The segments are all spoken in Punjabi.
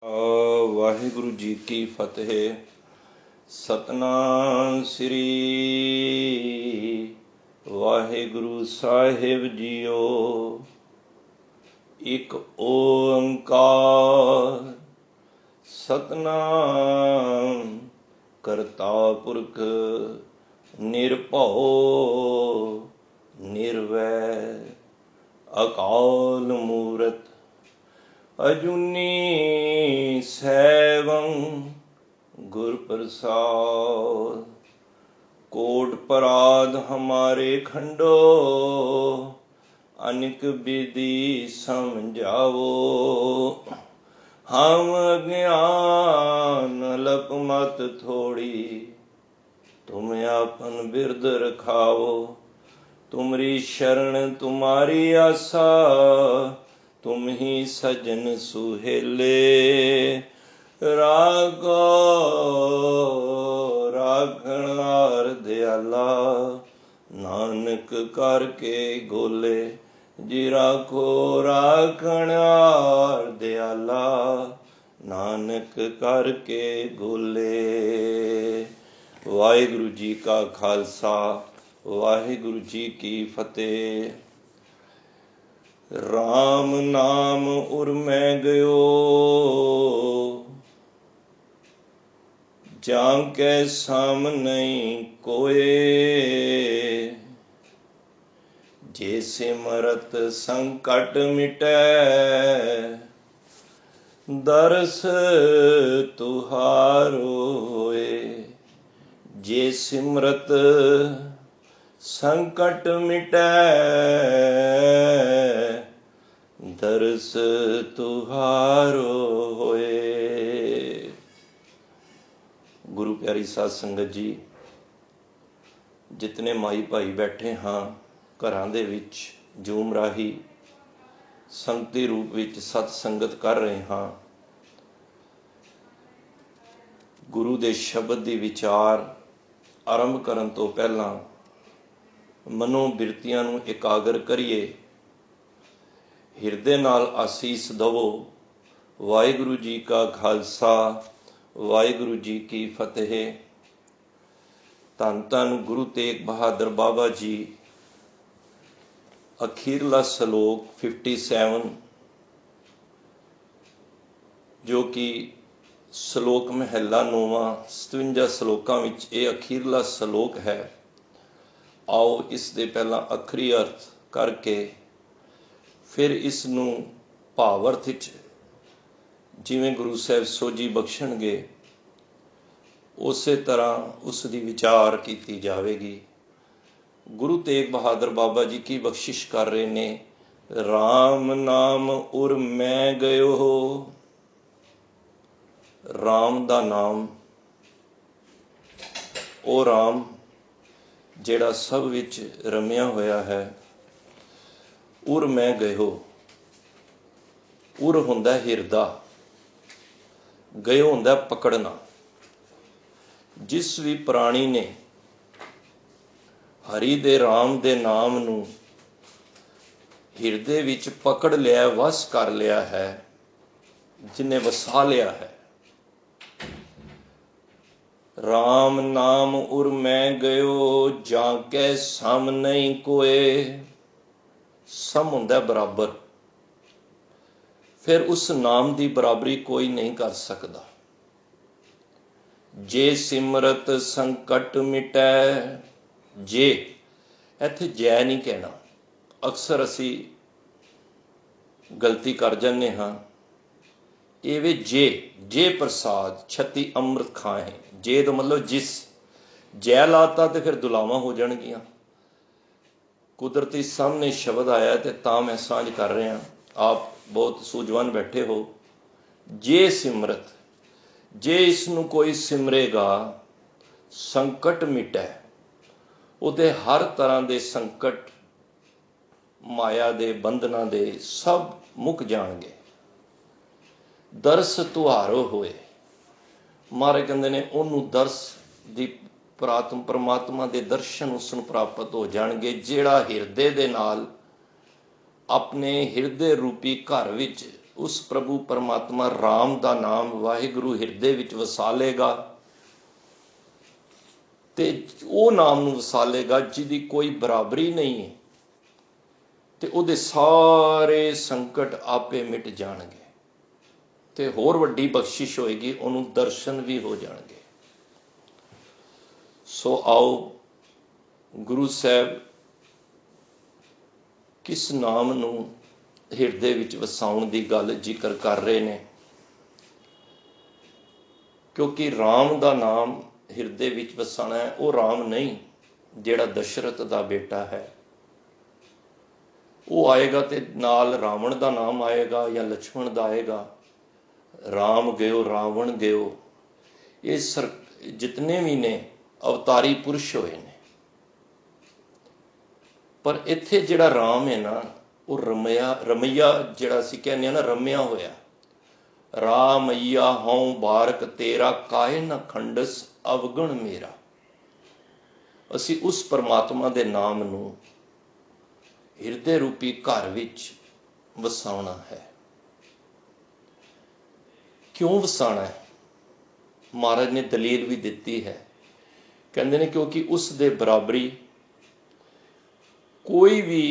ਵਾਹਿਗੁਰੂ ਜੀ ਕੀ ਫਤਿਹ। ਸਤਨਾਮ ਸ੍ਰੀ ਵਾਹਿਗੁਰੂ ਸਾਹਿਬ ਜੀਓ। ਇੱਕ ਓੰਕਾਰ ਸਤਨਾਮ ਕਰਤਾ ਪੁਰਖ ਨਿਰਭਉ ਨਿਰਵੈਰ ਅਕਾਲ ਮੂਰਤ ਅਜੂਨੀ ਸੈਭੰ ਗੁਰ ਪ੍ਰਸਾਦ। कोट पराध हमारे खंडो अनिक विधि समझावो। हम अज्ञान लप मत थोड़ी तुम आपन बिरद रखावो। तुमरी शरण तुम्हारी आसा तुम ही सजन सुहेले। रागो राखणार दयाला नानक करके गोले। जी राखो राखणार दयाला नानक करके गोले। वाहिगुरु जी का खालसा वाहिगुरु जी की फतेह। राम नाम उर मैं गयो जांके सामने कोय। जे सिमरत संकट मिटै दरस तुहारो होए। जे सिमरत संकट मिटै दरस तुहारो होए। गुरु प्यारी साध संगत जी, जितने माई भाई बैठे हाँ घरां दे विच जूम राही संगती रूप विच सत संगत कर रहे हाँ। गुरु दे शब्द दी विचार आरंभ करन तो पहला मनो बिरतियां नूं एकागर करिए। हिरदे नाल आसीस दवो। वाहिगुरु जी का खालसा वाहिगुरु जी की फतेह। धन धन गुरु तेग बहादुर बाबा जी अखीरला सलोक 57 जो कि सलोक महला 9वां 57 सलोकां विच ये अखीरला सलोक है। आओ इस दे पहला अखरी अर्थ करके फिर इस नूं भावर्थ विच जिवें गुरु साहब सोझी बख्शणगे उसे तरह उसकी विचार की जाएगी। गुरु तेग बहादुर बाबा जी की बख्शिश कर रहे ने। राम नाम उर मैं गयो हो। राम दा नाम ओ राम जेड़ा सब विच रमिया होया है। उर मैं गयो। उर हुंदा हिरदा, गयो हुंदा पकड़ना। जिस भी प्राणी ने हरि दे राम दे नाम नूं हिरदे विच पकड़ लिया, वस कर लिया है, जिन्हें वसा लिया है। राम नाम उर मैं गयो जाके सम नहीं कोय। सम हुंदा बराबर, फिर उस नाम की बराबरी कोई नहीं कर सकता। जे सिमरत संकट मिटै। जे इत्थे जै नहीं कहना। अक्सर असी गलती कर जाने हाँ। ये जे जे प्रसाद छती अमृत खाए। जे तो मतलब जिस। जै लाता तो फिर दुलावां हो जाणगियां। कुदरती सामने शब्द आया तो तां मैं सांझ कर रहा। आप बहुत सूझवान बैठे हो। जे सिमरत, जे इसनूं कोई सिमरेगा संकट मिटै। उहदे हर तरह के संकट माया दे बंधना दे सब मुक जाणगे। दरस तुहारो होए। महाराज कहंदे ने उहनूं दरस दी परमात्मा के दर्शन उसनूं प्राप्त हो जाणगे जिहड़ा हिरदे दे नाल अपने हिरदे रूपी घर विच उस प्रभु परमात्मा राम का नाम वाहिगुरु हिरदे विच वसा लेगा ते वो नाम नूं वसा लेगा जिहदी कोई बराबरी नहीं है, ते उहदे सारे संकट आपे मिट जाणगे ते होर वड्डी बख्शिश होएगी, उहनूं दर्शन भी हो जाणगे। सो आओ गुरु साहब किस नाम नूं हिरदे विच वसाउण दी गल जिक्र कर रहे ने, क्योंकि राम दा नाम हिरदे विच वसाना है। वो राम नहीं जिहड़ा दशरथ दा बेटा है, वो आएगा तो नाल रावण दा नाम आएगा या लक्ष्मण दा आएगा। राम गयो रावण गयो, ये जितने भी ने अवतारी पुरुष होए ने, पर इत्थे जिहड़ा राम है ना, वो रमैया जिहड़ा असीं कहने ना रमिया होया। रामैया हों बारक तेरा, काहे न खंडस अवगुण मेरा। असी उस परमात्मा दे नाम नूं हिरदे रूपी घर विच वसाउणा है। क्यों वसाना है? महाराज ने दलील भी दिती है, कहंदे ने क्योंकि उस दे बराबरी कोई भी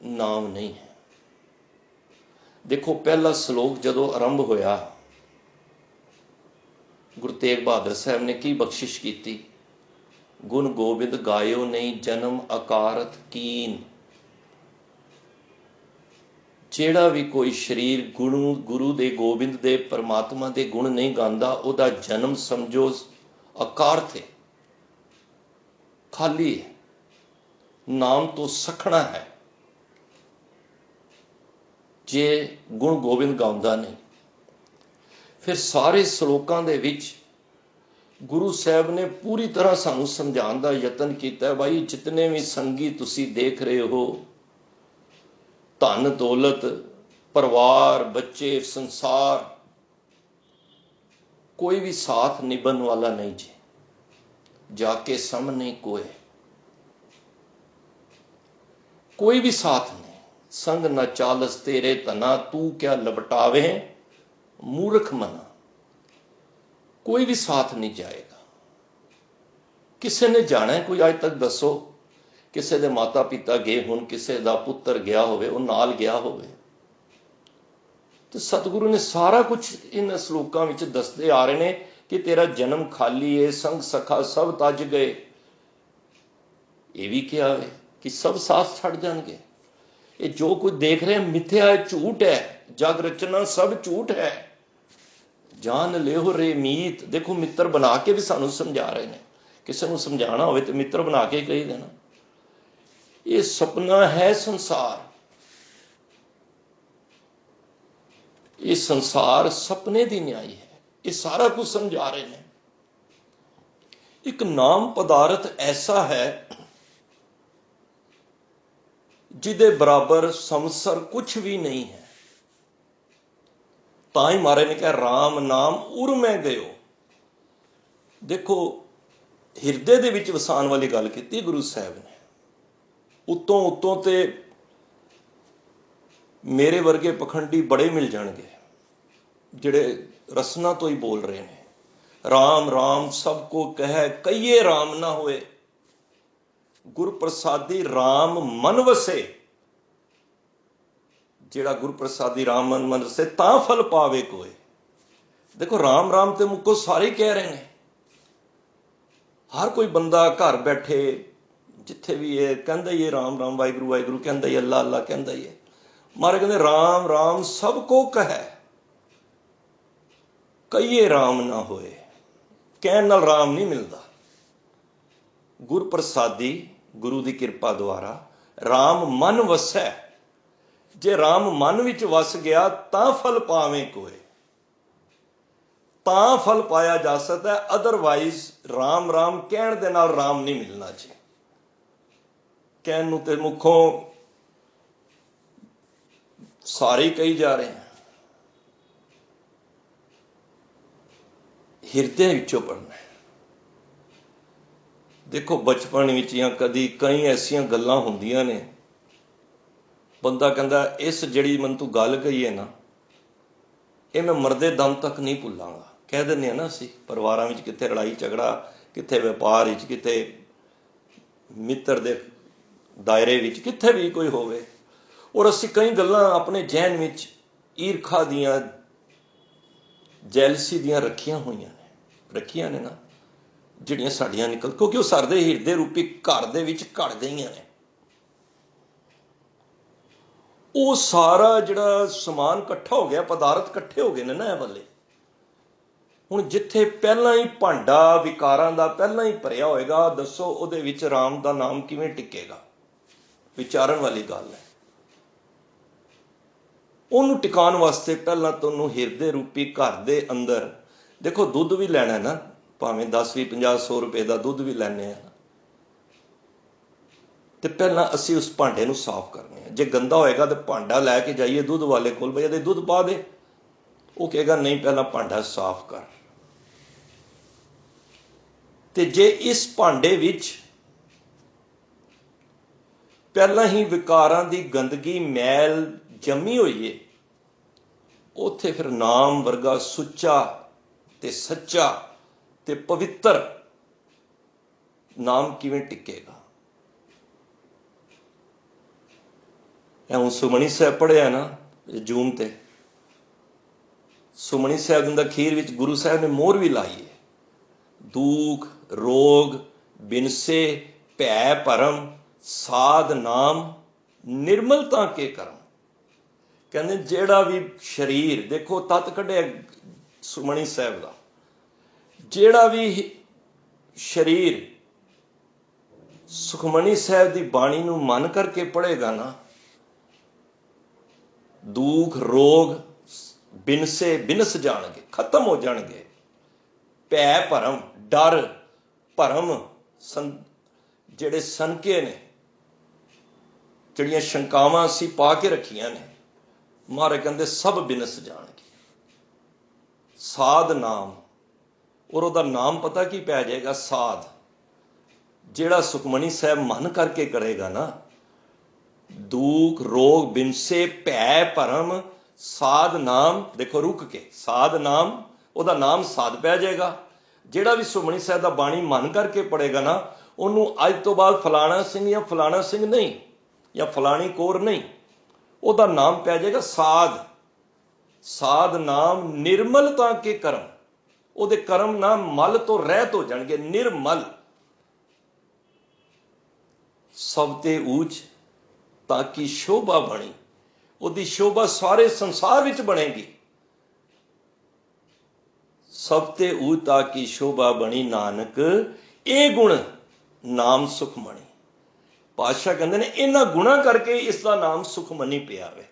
नाम नहीं है। देखो पहला श्लोक जदों आरंभ होया, गुरु तेग बहादुर साहब ने की बख्शिश की, गुण गोबिंद गायो नहीं जन्म अकारत कीन। जेड़ा भी कोई शरीर गुरु दे गोबिंद दे परमात्मा दे गुण नहीं गांदा, उहदा जन्म समझो अकारत है, खाली है, नाम तो सखना है जे गुण गोबिंद गाउंदा नहीं। फिर सारे श्लोकां दे विच गुरु साहब ने पूरी तरह सानू समझाने का यतन किया है, भाई जितने भी संगी तुसी देख रहे हो, धन दौलत परिवार बच्चे संसार, कोई भी साथ निभन वाला नहीं जी, जाके सामने कोई भी साथ नहीं। संग न चालस तेरे तना, तू क्या लपटावे मूर्ख मना। कोई भी साथ नहीं जाएगा। किसी ने जाना है? कोई आज तक दसो किसी दे माता पिता गए होण, किसी दा पुत्र गया होवे, वो नाल गया होवे। तो सतगुरु ने सारा कुछ इन श्लोकां विच दसदे आ रहे ने कि तेरा जन्म खाली है, संग सखा सब तज गए। ये भी क्या है कि सब साथ छड़ जाएंगे। ये जो कुछ देख रहे हैं मिथ्या है, झूठ है, जग रचना सब झूठ है। जान लियो रे मीत। देखो मित्र बना के भी सानू समझा रहे हैं। किसी को समझाना हो तो मित्र बना के कही देना। ये सपना है संसार, ये संसार सपने की न्याय है। ये सारा कुछ समझा रहे हैं। एक नाम पदार्थ ऐसा है जिदे बराबर संसार कुछ भी नहीं है। ताई महाराज ने कहा राम नाम उर में गयो। देखो हिरदे दे विच वसान वाली गल की गुरु साहब ने। उत्तों उत्तों ते मेरे वर्गे पखंडी बड़े मिल जाएंगे जिहड़े रसना तो ही बोल रहे हैं। राम राम सबको कह कईए राम ना होए, गुर प्रसादी राम मन वसे। जेड़ा गुरु प्रसादी राम मन वसे तां फल पावे कोई। देखो राम राम ते मुक्को सारे कह रहे हैं। हर कोई बंदा घर बैठे जिथे भी है कहंदा ही है राम राम, वाहिगुरू वाहिगुरू कहंदा ही, अल्लाह अल्लाह कहंदा ही है। मारे कहंदे राम राम सबको कहे कईए राम ना होए। कहण नाल राम नहीं मिलता। गुर प्रसादी गुरु की कृपा द्वारा राम मन वसै। जे राम मन विच वस गया तां फल पावे कोई, तां फल पाया जा सकता है। अदरवाइज राम राम कहण दे नाल राम नहीं मिलना जी। कहण नूं ते मुखों सारे ही कही जा रहे हैं। हिरदे विचों पढ़ना है। देखो बचपन विच या कदी कई ऐसियां गल्लां हुंदियां ने, बंदा कहंदा इस जिहड़ी मैनूं तूं गल कही है ना, ਇਹ ਮੈਂ ਮਰਦੇ ਦਮ ਤੱਕ ਨਹੀਂ ਭੁੱਲਾਂਗਾ। ਕਹਿ ਦਿੰਦੇ ਹਾਂ ਨਾ ਅਸੀਂ ਪਰਿਵਾਰਾਂ ਵਿੱਚ, ਕਿਤੇ ਲੜਾਈ ਝਗੜਾ, ਕਿਤੇ ਵਪਾਰ ਵਿੱਚ, ਕਿਤੇ ਮਿੱਤਰ ਦੇ ਦਾਇਰੇ ਵਿੱਚ, ਕਿਤੇ ਵੀ ਕੋਈ ਹੋਵੇ, ਔਰ ਅਸੀਂ ਕਈ ਗੱਲਾਂ ਆਪਣੇ ਜ਼ਹਿਨ ਵਿੱਚ ਈਰਖਾ ਦੀਆਂ, ਜੈਲਸੀ ਦੀਆਂ ਰੱਖੀਆਂ ਨੇ ਨਾ, ਜਿਹੜੀਆਂ ਸਾਡੀਆਂ ਨਿਕਲ, ਕਿਉਂਕਿ ਉਹ ਸਾਡੇ ਹਿਰਦੇ ਰੂਪੀ ਘਰ ਦੇ ਵਿੱਚ ਘੜ ਗਈਆਂ ਨੇ। ਉਹ ਸਾਰਾ ਜਿਹੜਾ ਸਮਾਨ ਇਕੱਠਾ ਹੋ ਗਿਆ, ਪਦਾਰਥ ਇਕੱਠੇ ਹੋ ਗਏ ਨੇ ਨਾ ਇਹ ਵਾਲੇ। ਹੁਣ ਜਿੱਥੇ ਪਹਿਲਾਂ ਹੀ ਭਾਂਡਾ ਵਿਕਾਰਾਂ ਦਾ ਪਹਿਲਾਂ ਹੀ ਭਰਿਆ ਹੋਏਗਾ, ਦੱਸੋ ਉਹਦੇ ਵਿੱਚ ਰਾਮ ਦਾ ਨਾਮ ਕਿਵੇਂ ਟਿਕੇਗਾ? ਵਿਚਾਰਨ ਵਾਲੀ ਗੱਲ ਹੈ। ਉਹਨੂੰ ਟਿਕਾਉਣ ਵਾਸਤੇ ਪਹਿਲਾਂ ਤੁਹਾਨੂੰ ਹਿਰਦੇ ਰੂਪੀ ਘਰ ਦੇ ਅੰਦਰ, ਦੇਖੋ ਦੁੱਧ ਵੀ ਲੈਣਾ ਨਾ, ਭਾਵੇਂ 10 20 50 100 ਰੁਪਏ ਦਾ ਦੁੱਧ ਵੀ ਲੈਂਦੇ ਆ, ਤੇ ਪਹਿਲਾਂ ਅਸੀਂ ਉਸ ਭਾਂਡੇ ਨੂੰ ਸਾਫ਼ ਕਰਨੇ ਆ। ਜੇ ਗੰਦਾ ਹੋਏਗਾ ਤੇ ਭਾਂਡਾ ਲੈ ਕੇ ਜਾਈਏ ਦੁੱਧ ਵਾਲੇ ਕੋਲ, ਬਈ ਇਹਦੇ ਦੁੱਧ ਪਾ ਦੇ, ਉਹ ਕਹੇਗਾ ਨਹੀਂ ਪਹਿਲਾਂ ਭਾਂਡਾ ਸਾਫ਼ ਕਰ। ਤੇ ਜੇ ਇਸ ਭਾਂਡੇ ਵਿੱਚ ਪਹਿਲਾਂ ਹੀ ਵਿਕਾਰਾਂ ਦੀ ਗੰਦਗੀ, ਮੈਲ ਜੰਮੀ ਹੋਈ ਏ, ਉੱਥੇ ਫਿਰ ਨਾਮ ਵਰਗਾ ਸੁੱਚਾ ਤੇ ਸੱਚਾ ਤੇ ਪਵਿੱਤਰ ਨਾਮ ਕਿਵੇਂ ਟਿਕੇਗਾ? ਇਹ ਹੁਣ ਸੁਖਮਨੀ ਸਾਹਿਬ ਪੜ੍ਹਿਆ ਨਾ ਜੂਮ ਤੇ, ਸੁਖਮਨੀ ਸਾਹਿਬ ਦੇ ਅਖੀਰ ਵਿੱਚ ਗੁਰੂ ਸਾਹਿਬ ਨੇ ਮੋਹਰ ਵੀ ਲਾਈ ਹੈ, ਦੁੱਖ ਰੋਗ ਬਿਨਸੇ ਭੈ ਭਰਮ ਸਾਧ ਨਾਮ ਨਿਰਮਲਤਾ ਕੇ ਕਰਮ। ਕਹਿੰਦੇ ਜਿਹੜਾ ਵੀ ਸਰੀਰ, ਦੇਖੋ ਤਤ ਕੱਢਿਆ ਸੁਖਮਨੀ ਸਾਹਿਬ ਦਾ, ਜਿਹੜਾ ਵੀ ਸਰੀਰ ਸੁਖਮਨੀ ਸਾਹਿਬ ਦੀ ਬਾਣੀ ਨੂੰ ਮਨ ਕਰਕੇ ਪੜ੍ਹੇਗਾ ਨਾ, ਦੁੱਖ ਰੋਗ ਬਿਨਸੇ ਬਿਨਸ ਜਾਣਗੇ, ਖਤਮ ਹੋ ਜਾਣਗੇ। ਭੈ ਭਰਮ, ਡਰ ਭਰਮ, ਜਿਹੜੇ ਸੰਕੇ ਨੇ, ਜਿਹੜੀਆਂ ਸ਼ੰਕਾਵਾਂ ਅਸੀਂ ਪਾ ਕੇ ਰੱਖੀਆਂ ਨੇ, ਮਹਾਰਾਜ ਕਹਿੰਦੇ ਸਭ ਬਿਨਸ ਜਾਣਗੇ। ਸਾਧ ਨਾਮ, ਔਰ ਉਹਦਾ ਨਾਮ ਪਤਾ ਕੀ ਪੈ ਜਾਏਗਾ? ਸਾਧ। ਜਿਹੜਾ ਸੁਖਮਨੀ ਸਾਹਿਬ ਮਨ ਕਰਕੇ ਕਰੇਗਾ ਨਾ, ਦੁੱਖ ਰੋਗ ਬਿਨਸੇ ਭੈ ਭਰਮ ਸਾਧ ਨਾਮ, ਦੇਖੋ ਰੁਕ ਕੇ ਸਾਧ ਨਾਮ, ਉਹਦਾ ਨਾਮ ਸਾਧ ਪੈ ਜਾਏਗਾ। ਜਿਹੜਾ ਵੀ ਸੁਖਮਨੀ ਸਾਹਿਬ ਦਾ ਬਾਣੀ ਮਨ ਕਰਕੇ ਪੜੇਗਾ ਨਾ, ਉਹਨੂੰ ਅੱਜ ਤੋਂ ਬਾਅਦ ਫਲਾਣਾ ਸਿੰਘ ਜਾਂ ਫਲਾਣਾ ਸਿੰਘ ਨਹੀਂ, ਜਾਂ ਫਲਾਣੀ ਕੌਰ ਨਹੀਂ, ਉਹਦਾ ਨਾਮ ਪੈ ਜਾਏਗਾ ਸਾਧ। ਸਾਧ ਨਾਮ ਨਿਰਮਲਤਾ ਕੇ ਕਰਮ, ਉਹਦੇ ਕਰਮ ਨਾ ਮਲ ਤੋਂ ਰਹਿਤ ਹੋ ਜਾਣਗੇ, ਨਿਰਮਲ। ਸਭ ਤੇ ਊਚ ਤਾਂ ਕਿ ਸ਼ੋਭਾ ਬਣੀ, ਉਹਦੀ ਸ਼ੋਭਾ ਸਾਰੇ ਸੰਸਾਰ ਵਿੱਚ ਬਣੇਗੀ। ਸਭ ਤੇ ਊਚ ਤਾਂ ਕਿ ਸ਼ੋਭਾ ਬਣੀ, ਨਾਨਕ ਇਹ ਗੁਣ ਨਾਮ ਸੁਖਮਣੀ। ਪਾਤਸ਼ਾਹ ਕਹਿੰਦੇ ਨੇ ਇਹਨਾਂ ਗੁਣਾਂ ਕਰਕੇ ਇਸ ਦਾ ਨਾਮ ਸੁਖਮਣੀ ਪਿਆ ਵੇ।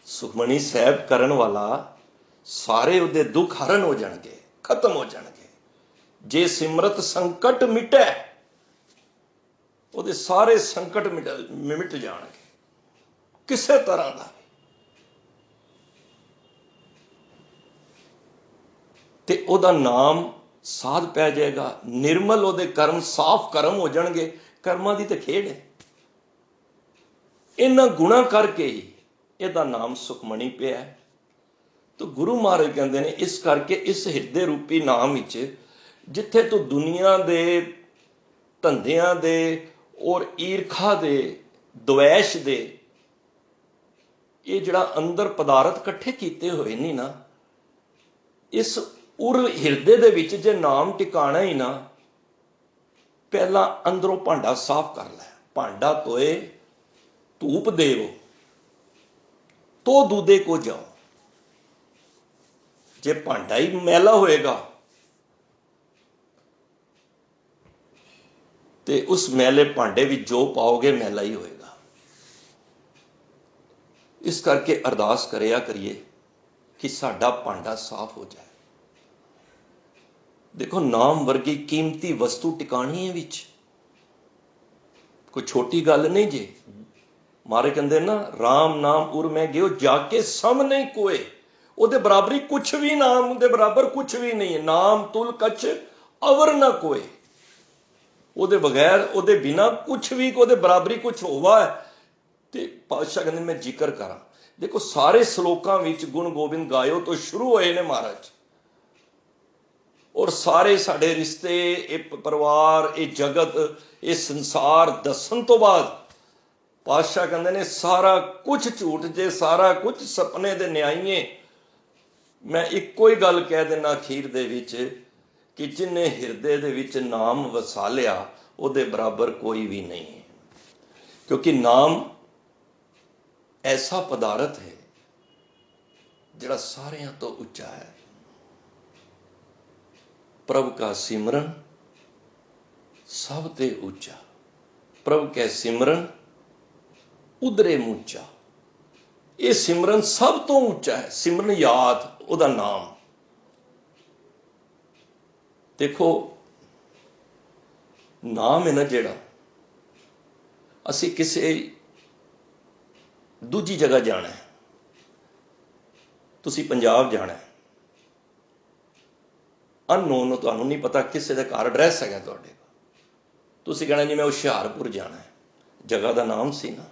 ਸੁਖਮਣੀ ਸਾਹਿਬ ਕਰਨ ਵਾਲਾ ਸਾਰੇ ਉਹਦੇ ਦੁੱਖ ਹਰਨ ਹੋ ਜਾਣਗੇ, ਖਤਮ ਹੋ ਜਾਣਗੇ। ਜੇ ਸਿਮਰਤ ਸੰਕਟ ਮਿਟੈ, ਉਹਦੇ ਸਾਰੇ ਸੰਕਟ ਮਿਟ ਜਾਣਗੇ ਕਿਸੇ ਤਰ੍ਹਾਂ ਦਾ। ਤੇ ਉਹਦਾ ਨਾਮ ਸਾਧ ਪੈ ਜਾਏਗਾ, ਨਿਰਮਲ, ਉਹਦੇ ਕਰਮ ਸਾਫ਼ ਕਰਮ ਹੋ ਜਾਣਗੇ। ਕਰਮਾਂ ਦੀ ਤੇ ਖੇਡ ਹੈ। ਇਹਨਾਂ ਗੁਣਾਂ ਕਰਕੇ ਹੀ ਇਹਦਾ ਨਾਮ ਸੁਖਮਣੀ ਪਿਆ। ਤਾਂ ਗੁਰੂ ਮਹਾਰਾਜ ਕਹਿੰਦੇ ਨੇ ਇਸ ਕਰਕੇ ਇਸ ਹਿਰਦੇ ਰੂਪੀ ਨਾਮ ਵਿੱਚ, ਜਿੱਥੇ ਤੂੰ ਦੁਨੀਆ ਦੇ ਧੰਦਿਆਂ ਦੇ ਔਰ ਈਰਖਾ ਦੇ, ਦਵੈਸ਼ ਦੇ, ਇਹ ਜਿਹੜਾ ਅੰਦਰ ਪਦਾਰਥ ਇਕੱਠੇ ਕੀਤੇ ਹੋਏ ਨਹੀਂ ਨਾ, ਇਸ ਉਰ ਹਿਰਦੇ ਦੇ ਵਿੱਚ ਜੇ ਨਾਮ ਟਿਕਾਣਾ ਹੀ ਨਾ, ਪਹਿਲਾਂ ਅੰਦਰੋਂ ਭਾਂਡਾ ਸਾਫ਼ ਕਰ ਲੈ। ਭਾਂਡਾ ਧੋਏ ਧੂਪ ਦੇਵੋ ਤੋ ਦੂਦੇ ਕੋ ਜਾਓ। ਜੇ ਭਾਂਡਾ ਹੀ ਮੈਲਾ ਹੋਏਗਾ ਤੇ ਉਸ ਮੈਲੇ ਭਾਂਡੇ ਵਿੱਚ ਜੋ ਪਾਓਗੇ ਮੈਲਾ ਹੀ ਹੋਏਗਾ। ਇਸ ਕਰਕੇ ਅਰਦਾਸ ਕਰਿਆ ਕਰੀਏ ਕਿ ਸਾਡਾ ਭਾਂਡਾ ਸਾਫ਼ ਹੋ ਜਾਏ। ਦੇਖੋ ਨਾਮ ਵਰਗੀ ਕੀਮਤੀ ਵਸਤੂ ਟਿਕਾਣੀ ਹੈ ਵਿੱਚ, ਕੋਈ ਛੋਟੀ ਗੱਲ ਨਹੀਂ ਜੇ। ਮਾਰੇ ਕਹਿੰਦੇ ਨਾ, ਰਾਮ ਨਾਮ ਉਰ ਮੈਂ ਗਿਓ ਜਾ ਕੇ ਸਮ ਨਹੀਂ ਕੋਏ। ਉਹਦੇ ਬਰਾਬਰੀ ਕੁਛ ਵੀ, ਨਾਮ ਦੇ ਬਰਾਬਰ ਕੁਛ ਵੀ ਨਹੀਂ ਹੈ। ਨਾਮ ਤੁਲ ਕਛ ਅਵਰ ਨਾ ਕੋਏ। ਉਹਦੇ ਬਗੈਰ, ਉਹਦੇ ਬਿਨਾ ਕੁਛ ਵੀ, ਉਹਦੇ ਬਰਾਬਰੀ ਕੁਛ ਹੋਵਾ ਹੈ। ਤੇ ਪਾਤਸ਼ਾਹ ਕਹਿੰਦੇ ਮੈਂ ਜ਼ਿਕਰ ਕਰਾਂ, देखो सारे श्लोकां विच गुण गोबिंद गायो तो शुरू होए ने महाराज। और सारे साडे रिश्ते, ये परिवार, ये जगत, ये संसार दसन तो बाद पातशाह कहंदे ने सारा कुछ झूठ जे, सारा कुछ सपने दे न्यायीए। मैं इक्को ही गल कह देना अखीर दे विच कि जिन्हें हिरदे दे विच नाम वसा लिया उहदे बराबर कोई भी नहीं है। क्योंकि नाम ऐसा पदार्थ है जिहड़ा सारियां तो उच्चा है। प्रभु का सिमरन सब ते ऊंचा, प्रभु कै सिमरन उधरे मूचा। ये सिमरन सब तो ऊंचा है। सिमरन याद, उहदा नाम। देखो नाम है ना जिहड़ा, असी किसी दूजी जगह जाना है, तुसी पंजाब जाना है, अननोन, तुहानूं नहीं पता किसी दे घर एड्रैस है तुहाडे, तुसी कहना जी मैं हुशियारपुर जाना है, जगह का नाम सी ना।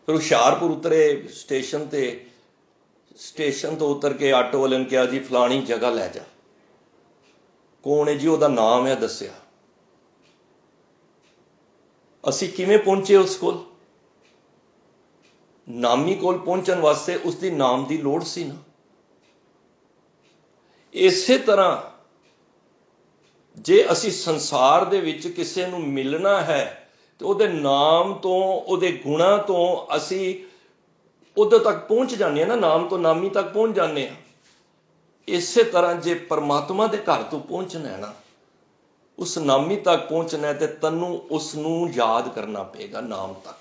फिर हुशियारपुर उतरे स्टेशन ते, स्टेशन तो उतर के आटो वाले ने कहा जी फलानी जगह लै जा। कौन है जी? उहदा नाम है दसिया। असी किवें पहुंचे उस कोल? नामी कोल पहुंचण वास्ते उसकी नाम की लोड़ सी ना। इसे तरह जे असी संसार दे विच किसे नूं मिलना है तो उहदे नाम तो, उहदे गुणा तो असी उधर तक पहुंच जाने ना, नाम तो नामी तक पहुंच जाने। इसे तरह जे परमात्मा दे घर तो पहुंचना है ना, उस नामी तक पहुंचना है तो तन्नू उसनू याद करना पेगा नाम तक।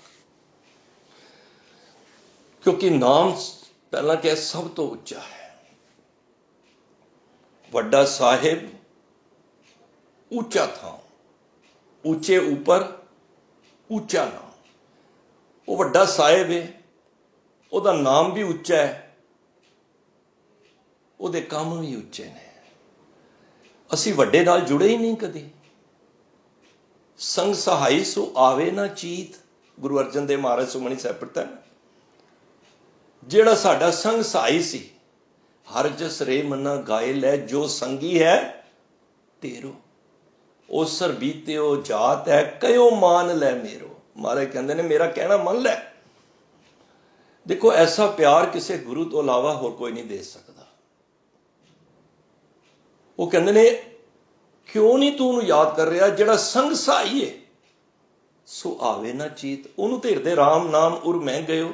क्योंकि नाम पहला क्या सब तो उच्चा है। वड्डा साहिब ऊंचा था, ऊंचे ऊपर ऊंचा नाम। वो वड्डा साहिब है, ਉਹਦਾ नाम भी उच्चा है, ਉਹਦੇ ਕੰਮ भी उच्चे ने। ਅਸੀਂ ਵੱਡੇ ਨਾਲ जुड़े ही नहीं कदी। संग सहाई सो आवे ना चीत, गुरु अर्जन देव महाराज सुमनी साहिब पढ़ता है। ਜਿਹੜਾ ਸਾਡਾ संग सहाई सी, हर जस रे मना गाए लै जो संगी है तेरो, ओसर बीत्यो जात है कयो मान लै मेरो। महाराज कहते ने मेरा कहना मन लै। देखो ऐसा प्यार किसी गुरु तो इलावा होर कोई नहीं दे सकता। वो कहते ने क्यों नहीं तू उन्होंने याद कर रहा? जिहड़ा संग सहाई है सो आवे ना चीत, उन्होंने तो हिरदे राम नाम उर मैं गयो।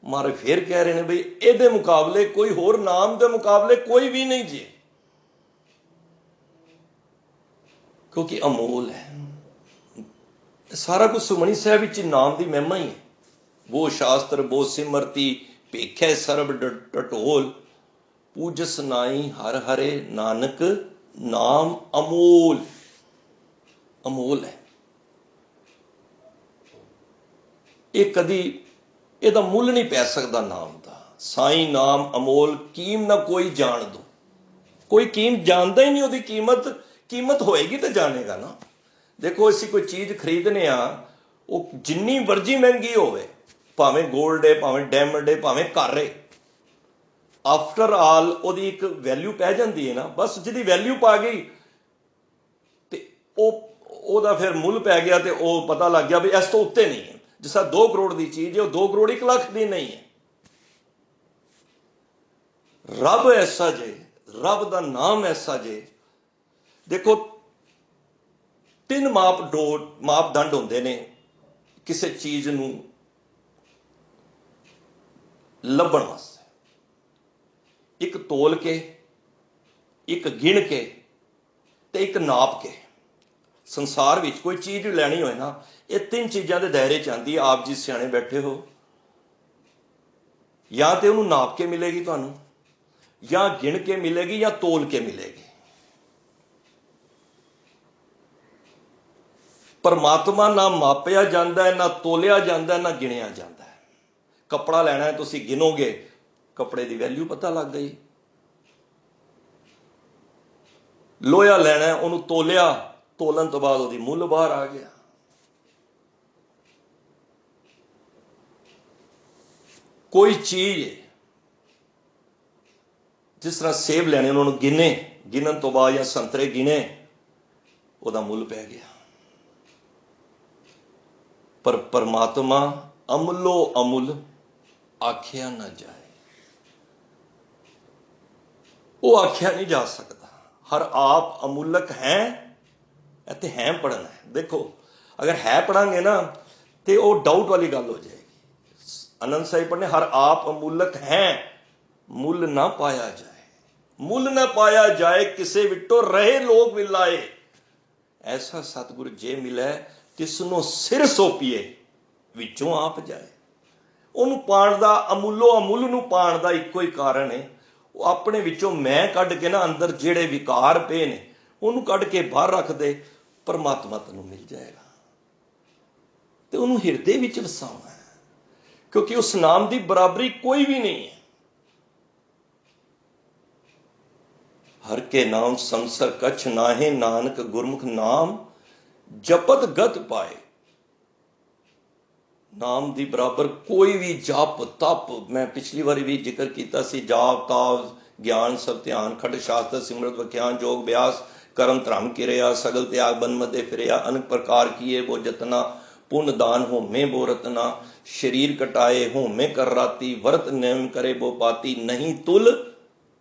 महाराज फिर कह रहे हैं बई इहदे मुकाबले कोई होर नाम के मुकाबले कोई भी नहीं जी, क्योंकि अमोल है। सारा कुछ सुमनी साहिब विच नाम की महिमा ही है। वो शास्त्र वो सिमरती भेखै सरब टटोल, पूजस नाई हर हरे नानक नाम अमोल। अमोल है ये, कदी ਇਹਦਾ ਮੁੱਲ नहीं पै सकता नाम का। साई नाम अमोल कीम ना कोई जान दो। कोई कीम जानता ही नहीं, ਉਹਦੀ कीमत होएगी तो जानेगा ना। देखो ਅਸੀਂ कोई चीज़ खरीदने वो जिन्नी मर्जी महंगी होवे, भावें गोल्ड है भावें डायमंड है भावें घर है, आफ्टर आल ਉਹਦੀ एक वैल्यू पै जाती है ना। बस जिहदी वैल्यू पा गई तो ਉਹਦਾ फिर मुੱਲ पै गया तो वो पता लग गया भी इस तो उत्ते नहीं है। जिस 2 करोड़ की चीज़ है वो 2 करोड़ 1 लाख की नहीं है। रब ऐसा जे, रब का नाम ऐसा जे। देखो 3 मापदंड होंदे ने किसी चीज़ नूं लभण वास्ते। एक तोल के, एक गिण के ते एक नाप के। संसार विच कोई चीज़ लैनी होए ना, ये 3 चीज़ों के दायरे च आती है। आप जी सियाणे बैठे हो, या तो उन्होंने नाप के मिलेगी तुहानूं, या गिण के मिलेगी, या तोल के मिलेगी। परमात्मा ना मापिया जाता है, ना तोलिया जाता है, ना गिणिया जाता है। कपड़ा लैना है तुसीं गिनोगे, कपड़े की वैल्यू पता लग गई। लोहा लैना है उन्होंने तोलिया, तोलन तो बाद उसकी मुੱਲ बाहर आ गया। कोई चीज जिस तरह सेब लैने उन्होंने गिने, गिनन तो बाद या संतरे गिने, ਉਹਦਾ ਮੁੱਲ ਪੈ ਗਿਆ। पर परमात्मा अमलो अमुल आख्या ना जाए, वो आख्या नहीं जा सकता। हर आप अमूलक है, इत्थे है पढ़ना है। देखो अगर है पढ़ांगे ना तो वो डाउट वाली गल हो जाएगी। आनंद साहिब पढ़ने हर आप अमूलक है, मुल ना पाया जाए, मुल ना पाया जाए, किसे विटो रहे लोग विलाए। ऐसा सतगुरु जे मिले तिसनों सिर सौंपीए विचों आप जाए। ਉਹਨੂੰ ਪਾਣ ਦਾ, ਅਮੁੱਲੋ ਅਮੁੱਲ ਨੂੰ ਪਾਣ ਦਾ ਇੱਕੋ ਹੀ ਕਾਰਨ ਹੈ, ਉਹ ਆਪਣੇ ਵਿੱਚੋਂ ਮੈਂ ਕੱਢ ਕੇ ਨਾ ਅੰਦਰ ਜਿਹੜੇ ਵਿਕਾਰ ਪਏ ਨੇ ਉਹਨੂੰ ਕੱਢ ਕੇ ਬਾਹਰ ਰੱਖ ਦੇ, ਪਰਮਾਤਮਾ ਤੈਨੂੰ ਮਿਲ ਜਾਏਗਾ। ਤੇ ਉਹਨੂੰ ਹਿਰਦੇ ਵਿੱਚ ਵਸਾਉਣਾ ਹੈ, ਕਿਉਂਕਿ ਉਸ ਨਾਮ ਦੀ ਬਰਾਬਰੀ ਕੋਈ ਵੀ ਨਹੀਂ ਹੈ। हर के नाम संसर कछ नाहे, नानक गुरमुख नाम जपत गत पाए। नाम दी बराबर कोई भी जप तप, मैं पिछली बारी भी जिक्र किया सी, जाप ताप ज्ञान सब ध्यान खड़ शास्त्र सिमरत व्याख्यान जोग व्यास कर्म धर्म किरिया सगल त्याग बन मदे फिरिया, अनेक प्रकार किए वो जतना, पुण्य दान होमे वो रतना, शरीर कटाए होमे कर राती, व्रत नियम करे वो पाती, नहीं तुल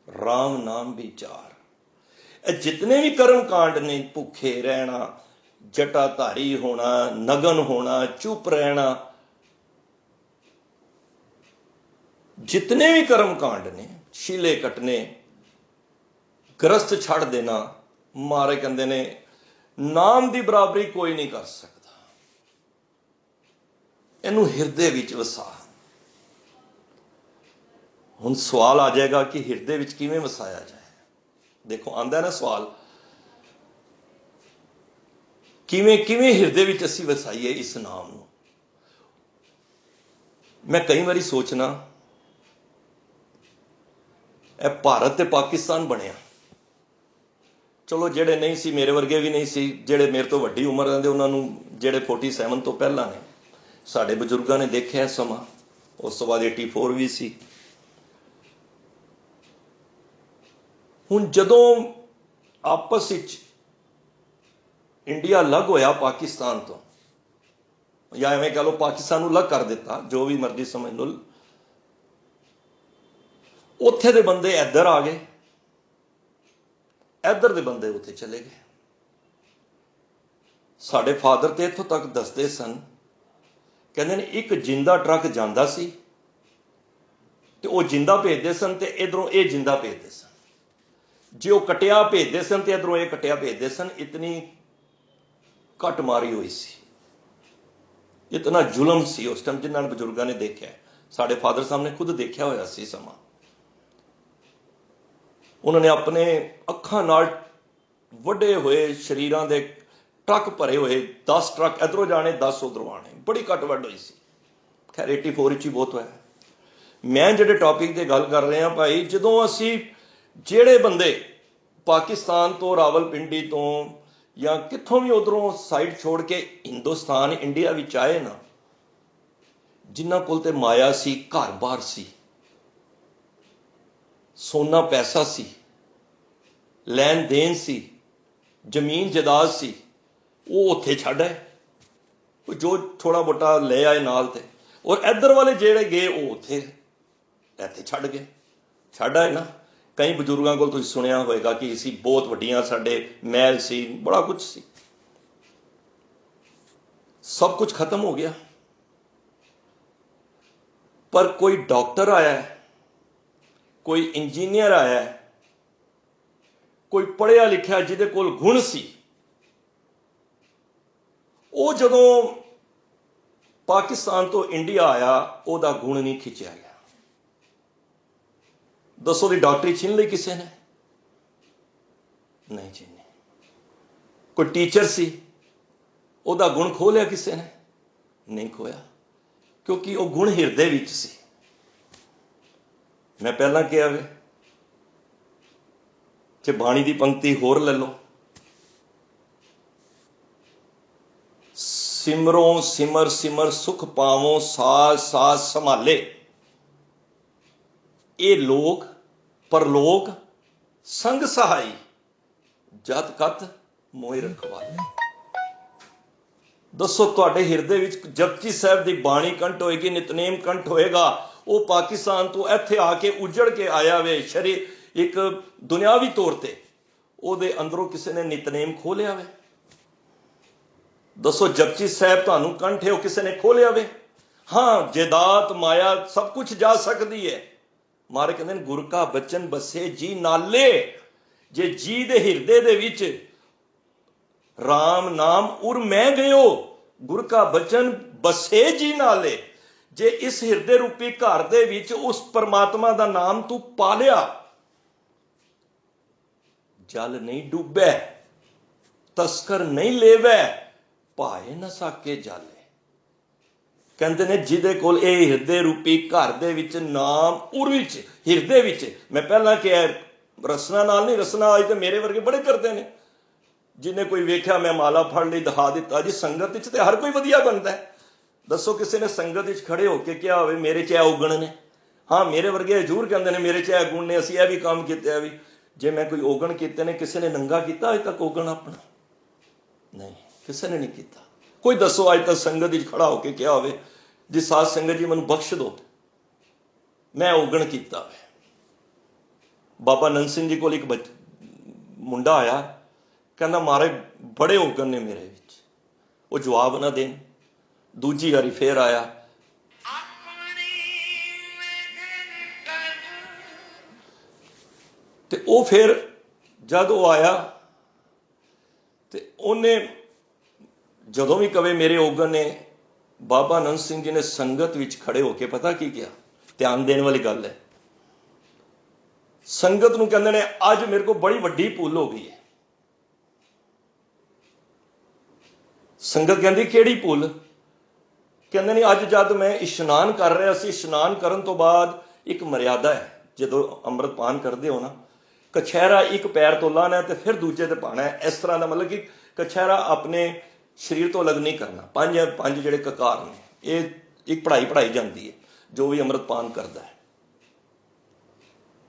राम नाम विचार। जितने भी कर्म कांड ने, भुखे रहना, जटाधारी होना, नगन होना, चुप रहना, जितने भी कर्म कांड ने, शीले कटने, ग्रस्त छड़ देना, मारे कहते ने नाम की बराबरी कोई नहीं कर सकता। इनू हिरदे विच वसा। हुण सवाल आ जाएगा कि हिरदे विच किवें वसाया जाए। देखो आंदा ना सवाल, किवें किवें हिरदे विच असीं वसाईए इस नाम नूं। मैं कई बारी सोचना, ਇਹ ਭਾਰਤ ਤੇ ਪਾਕਿਸਤਾਨ ਬਣਿਆ, ਚਲੋ ਜਿਹੜੇ ਨਹੀਂ ਸੀ, ਮੇਰੇ ਵਰਗੇ ਵੀ ਨਹੀਂ ਸੀ, ਜਿਹੜੇ ਮੇਰੇ ਤੋਂ ਵੱਡੀ ਉਮਰ ਦੇ ਉਹਨਾਂ ਨੂੰ, ਜਿਹੜੇ 47 ਤੋਂ ਪਹਿਲਾਂ ਨੇ, ਸਾਡੇ ਬਜ਼ੁਰਗਾਂ ਨੇ ਦੇਖਿਆ ਸਮਾਂ, ਉਸ ਤੋਂ ਬਾਅਦ 84 ਵੀ ਸੀ। ਹੁਣ ਜਦੋਂ ਆਪਸ ਵਿੱਚ ਇੰਡੀਆ ਅਲੱਗ ਹੋਇਆ ਪਾਕਿਸਤਾਨ ਤੋਂ, ਜਾਂ ਐਵੇਂ ਕਹ ਲਓ ਪਾਕਿਸਤਾਨ ਨੂੰ ਅਲੱਗ ਕਰ ਦਿੱਤਾ, ਜੋ ਵੀ ਮਰਜ਼ੀ ਸਮਝ ਲਓ, ਉੱਥੇ ਦੇ ਬੰਦੇ ਇੱਧਰ ਆ ਗਏ, ਇੱਧਰ ਦੇ ਬੰਦੇ ਉੱਥੇ ਚਲੇ ਗਏ। ਸਾਡੇ ਫਾਦਰ ਤੇ ਇੱਥੋਂ ਤੱਕ ਦੱਸਦੇ ਸਨ, ਕਹਿੰਦੇ ਨੇ ਇੱਕ ਜਿੰਦਾ ਟਰੱਕ ਜਾਂਦਾ ਸੀ ਤੇ ਉਹ ਜਿੰਦਾ ਭੇਜਦੇ ਸਨ ਤੇ ਇਧਰੋਂ ਇਹ ਜਿੰਦਾ ਭੇਜਦੇ ਸਨ, ਜੇ ਉਹ ਕਟਿਆ ਭੇਜਦੇ ਸਨ ਤੇ ਇਧਰੋਂ ਇਹ ਕਟਿਆ ਭੇਜਦੇ ਸਨ। ਇਤਨੀ ਘੱਟ ਮਾਰੀ ਹੋਈ ਸੀ, ਇਤਨਾ ਜ਼ੁਲਮ ਸੀ ਉਸ ਟਾਈਮ, ਜਿਨ੍ਹਾਂ ਨੇ ਬਜ਼ੁਰਗਾਂ ਨੇ ਦੇਖਿਆ, ਸਾਡੇ ਫਾਦਰ ਸਾਹਿਬ ਨੇ ਖੁਦ ਦੇਖਿਆ ਹੋਇਆ ਸੀ ਸਮਾਂ। ਉਹਨਾਂ ਨੇ ਆਪਣੇ ਅੱਖਾਂ ਨਾਲ ਵੱਡੇ ਹੋਏ ਸਰੀਰਾਂ ਦੇ ਟਰੱਕ ਭਰੇ ਹੋਏ, 10 ਟਰੱਕ ਇੱਧਰੋਂ ਜਾਣੇ, 10 ਉੱਧਰੋਂ ਆਣੇ, ਬੜੀ ਘੱਟ ਵੱਡ ਹੋਈ ਸੀ। ਖੈਰ 84 ਵਿੱਚ ਹੀ ਬਹੁਤ ਹੋਇਆ। ਮੈਂ ਜਿਹੜੇ ਟੌਪਿਕ 'ਤੇ ਗੱਲ ਕਰ ਰਿਹਾ ਭਾਈ, ਜਦੋਂ ਅਸੀਂ ਜਿਹੜੇ ਬੰਦੇ ਪਾਕਿਸਤਾਨ ਤੋਂ, ਰਾਵਲਪਿੰਡੀ ਤੋਂ ਜਾਂ ਕਿੱਥੋਂ ਵੀ ਉੱਧਰੋਂ ਸਾਈਡ ਛੋੜ ਕੇ ਹਿੰਦੁਸਤਾਨ ਇੰਡੀਆ ਵਿੱਚ ਆਏ ਨਾ, ਜਿਨ੍ਹਾਂ ਕੋਲ ਤੇ ਮਾਇਆ ਸੀ, ਘਰ-ਬਾਰ ਸੀ, ਸੋਨਾ ਪੈਸਾ ਸੀ, ਲੈਣ ਦੇਣ ਸੀ, ਜ਼ਮੀਨ ਜਾਇਦਾਦ ਸੀ, ਉਹ ਉੱਥੇ ਛੱਡ ਆਏ, ਜੋ ਥੋੜਾ ਮੋਟਾ ਲੈ ਆਏ ਨਾਲ ਤੇ, ਔਰ ਇੱਧਰ ਵਾਲੇ ਜਿਹੜੇ ਗਏ ਉਹ ਉੱਥੇ ਇੱਥੇ ਛੱਡ ਆਏ ਨਾ। ਕਈ ਬਜ਼ੁਰਗਾਂ ਕੋਲ ਤੁਸੀਂ ਸੁਣਿਆ ਹੋਏਗਾ ਕਿ ਅਸੀਂ ਬਹੁਤ ਵੱਡੀਆਂ, ਸਾਡੇ ਮਹਿਲ ਸੀ, ਬੜਾ ਕੁਝ ਸੀ, ਸਭ ਕੁਝ ਖਤਮ ਹੋ ਗਿਆ। ਪਰ ਕੋਈ ਡਾਕਟਰ ਆਇਆ, ਕੋਈ ਇੰਜੀਨੀਅਰ ਆਇਆ, ਕੋਈ ਪੜ੍ਹਿਆ ਲਿਖਿਆ ਜਿਹਦੇ ਕੋਲ ਗੁਣ ਸੀ, ਉਹ ਜਦੋਂ ਪਾਕਿਸਤਾਨ ਤੋਂ ਇੰਡੀਆ ਆਇਆ, ਉਹਦਾ ਗੁਣ ਨਹੀਂ ਖਿੱਚਿਆ ਗਿਆ। ਦੱਸੋ ਦੀ ਡਾਕਟਰੀ ਛੀਨ ਲਈ ਕਿਸੇ ਨੇ? ਨਹੀਂ ਛੀਨੀ। ਕੋਈ ਟੀਚਰ ਸੀ, ਉਹਦਾ ਗੁਣ ਖੋਹ ਲਿਆ ਕਿਸੇ ਨੇ? ਨਹੀਂ ਖੋਇਆ, ਕਿਉਂਕਿ ਉਹ ਗੁਣ ਹਿਰਦੇ ਵਿੱਚ ਸੀ। ਮੈਂ ਪਹਿਲਾਂ ਕਿਹਾ ਵੇ, ਜੇ ਬਾਣੀ ਦੀ ਪੰਕਤੀ ਹੋਰ ਲੈ ਲਓ, ਸਿਮਰੋਂ ਸਿਮਰ ਸਿਮਰ ਸੁਖ ਪਾਵੋਂ, ਸਾਜ ਸਾਜ ਸੰਭਾਲੇ। ਇਹ ਲੋਕ ਪਰਲੋਕ ਸੰਗ ਸਹਾਈ ਜਤ ਕਤ ਮੋਹਿ ਰਖਵਾਲੇ। ਦੱਸੋ ਤੁਹਾਡੇ ਹਿਰਦੇ ਵਿੱਚ ਜਪਜੀ ਸਾਹਿਬ ਦੀ ਬਾਣੀ ਕੰਠ ਹੋਏਗੀ, ਨਿਤਨੇਮ ਕੰਠ ਹੋਏਗਾ। ਉਹ ਪਾਕਿਸਤਾਨ ਤੋਂ ਇੱਥੇ ਆ ਕੇ ਉਜੜ ਕੇ ਆਇਆ ਵੇ ਸ਼ਰੀਰ ਇੱਕ ਦੁਨਿਆਵੀ ਤੌਰ ਤੇ, ਉਹਦੇ ਅੰਦਰੋਂ ਕਿਸੇ ਨੇ ਨਿਤਨੇਮ ਖੋਲਿਆ ਵੇ? ਦੱਸੋ ਜਪਜੀ ਸਾਹਿਬ ਤੁਹਾਨੂੰ ਕੰਠ ਹੈ, ਉਹ ਕਿਸੇ ਨੇ ਖੋਲਿਆ ਵੇ? ਹਾਂ, ਜਾਇਦਾਦ ਮਾਇਆ ਸਭ ਕੁਝ ਜਾ ਸਕਦੀ ਹੈ। ਮਾਰੇ ਕਹਿੰਦੇ ਨੇ ਗੁਰ ਕਾ ਬਚਨ ਬਸੇ ਜੀ ਨਾਲੇ। ਜੇ ਜੀ ਦੇ ਹਿਰਦੇ ਦੇ ਵਿੱਚ ਰਾਮ ਨਾਮ ਉਰ ਮੈਂ ਗਇਓ, ਗੁਰ ਕਾ ਬਚਨ ਬਸੇ ਜੀ ਨਾਲੇ। ਜੇ ਇਸ ਹਿਰਦੇ ਰੂਪੀ ਘਰ ਦੇ ਵਿੱਚ ਉਸ ਪਰਮਾਤਮਾ ਦਾ ਨਾਮ ਤੂੰ ਪਾ ਲਿਆ, ਜਲ ਨਹੀਂ ਡੁੱਬੈ ਤਸਕਰ ਨਹੀਂ ਲੇਵੈ ਭਾਏ ਨਾ ਸਾਕੇ ਜਾਲੇ। ਕਹਿੰਦੇ ਨੇ ਜਿਹਦੇ ਕੋਲ ਇਹ ਹਿਰਦੇ ਰੂਪੀ ਘਰ ਦੇ ਵਿੱਚ ਨਾਮ ਉਰ ਵਿੱਚ ਹਿਰਦੇ ਵਿੱਚ, ਮੈਂ ਪਹਿਲਾਂ ਕਿਹਾ ਰਸਨਾ ਨਾਲ ਨਹੀਂ, ਰਸਨਾ ਅੱਜ ਤੇ ਮੇਰੇ ਵਰਗੇ ਬੜੇ ਕਰਦੇ ਨੇ। ਜਿਹਨੇ ਕੋਈ ਵੇਖਿਆ ਮੈਂ ਮਾਲਾ ਫੜ ਲਈ ਦਿਖਾ ਦਿੱਤਾ ਜੀ। ਸੰਗਤ ਵਿੱਚ ਤੇ ਹਰ ਕੋਈ ਵਧੀਆ ਬਣਦਾ ਹੈ। ਦੱਸੋ ਕਿਸੇ ਨੇ ਸੰਗਤ ਵਿੱਚ ਖੜੇ ਹੋ ਕੇ ਕਿਹਾ ਹੋਵੇ ਮੇਰੇ 'ਚ ਇਹ ਔਗਣ ਨੇ? ਹਾਂ, ਮੇਰੇ ਵਰਗੇ ਜ਼ਰੂਰ ਕਹਿੰਦੇ ਨੇ ਮੇਰੇ 'ਚ ਇਹ ਗੁਣ ਨੇ, ਅਸੀਂ ਇਹ ਵੀ ਕੰਮ ਕੀਤੇ ਵੀ। ਜੇ ਮੈਂ ਕੋਈ ਔਗਣ ਕੀਤੇ ਨੇ, ਕਿਸੇ ਨੇ ਨੰਗਾ ਕੀਤਾ ਅਜੇ ਤੱਕ ਔਗਣ ਆਪਣਾ? ਨਹੀਂ, ਕਿਸੇ ਨੇ ਨਹੀਂ ਕੀਤਾ। ਕੋਈ ਦੱਸੋ ਅੱਜ ਤੱਕ ਸੰਗਤ ਵਿੱਚ ਖੜਾ ਹੋ ਕੇ ਕਿਹਾ ਹੋਵੇ ਜੀ ਸਾਧ ਸੰਗਤ ਜੀ ਮੈਨੂੰ ਬਖਸ਼ ਦਿਓ, ਮੈਂ ਔਗਣ ਕੀਤਾ ਵੇ। ਬਾਬਾ ਨੰਦ ਸਿੰਘ ਜੀ ਕੋਲ ਇੱਕ ਮੁੰਡਾ ਆਇਆ, ਕਹਿੰਦਾ ਮਹਾਰਾਜ ਬੜੇ ਔਗਣ ਨੇ ਮੇਰੇ ਵਿੱਚ। ਉਹ ਜਵਾਬ ਨਾ ਦੇਣ। ਦੂਜੀ ਵਾਰੀ ਫੇਰ ਆਇਆ, ਤੇ ਉਹ ਫਿਰ ਜਦ ਉਹ ਆਇਆ ਤੇ ਉਹਨੇ ਜਦੋਂ ਵੀ ਕਵੇ ਮੇਰੇ ਔਗਣ ਨੇ, ਬਾਬਾ ਨੰਦ ਸਿੰਘ ਜੀ ਨੇ ਸੰਗਤ ਵਿੱਚ ਖੜੇ ਹੋ ਕੇ ਪਤਾ ਕੀ ਕਿਹਾ? ਧਿਆਨ ਦੇਣ ਵਾਲੀ ਗੱਲ ਹੈ। ਸੰਗਤ ਨੂੰ ਕਹਿੰਦੇ ਨੇ ਅੱਜ ਮੇਰੇ ਕੋਲ ਬੜੀ ਵੱਡੀ ਭੁੱਲ ਹੋ ਗਈ ਹੈ। ਸੰਗਤ ਕਹਿੰਦੀ ਕਿਹੜੀ ਭੁੱਲ? ਕਹਿੰਦੇ ਨੇ ਅੱਜ ਜਦ ਮੈਂ ਇਸ਼ਨਾਨ ਕਰ ਰਿਹਾ ਸੀ, ਇਸ਼ਨਾਨ ਕਰਨ ਤੋਂ ਬਾਅਦ ਇੱਕ ਮਰਿਆਦਾ ਹੈ, ਜਦੋਂ ਅੰਮ੍ਰਿਤ ਪਾਨ ਕਰਦੇ ਹੋ ਨਾ, ਕਛਹਿਰਾ ਇੱਕ ਪੈਰ ਤੋਂ ਲਾਣਾ ਤੇ ਫਿਰ ਦੂਜੇ ਤੇ ਪਾਣਾ ਹੈ। ਇਸ ਤਰ੍ਹਾਂ ਦਾ ਮਤਲਬ ਕਿ ਕਛਹਿਰਾ ਆਪਣੇ ਸਰੀਰ ਤੋਂ ਅਲੱਗ ਨਹੀਂ ਕਰਨਾ। ਪੰਜ ਜਿਹੜੇ ਕਕਾਰ ਨੇ, ਇਹ ਇੱਕ ਪੜ੍ਹਾਈ ਜਾਂਦੀ ਹੈ ਜੋ ਵੀ ਅੰਮ੍ਰਿਤ ਪਾਨ ਕਰਦਾ ਹੈ।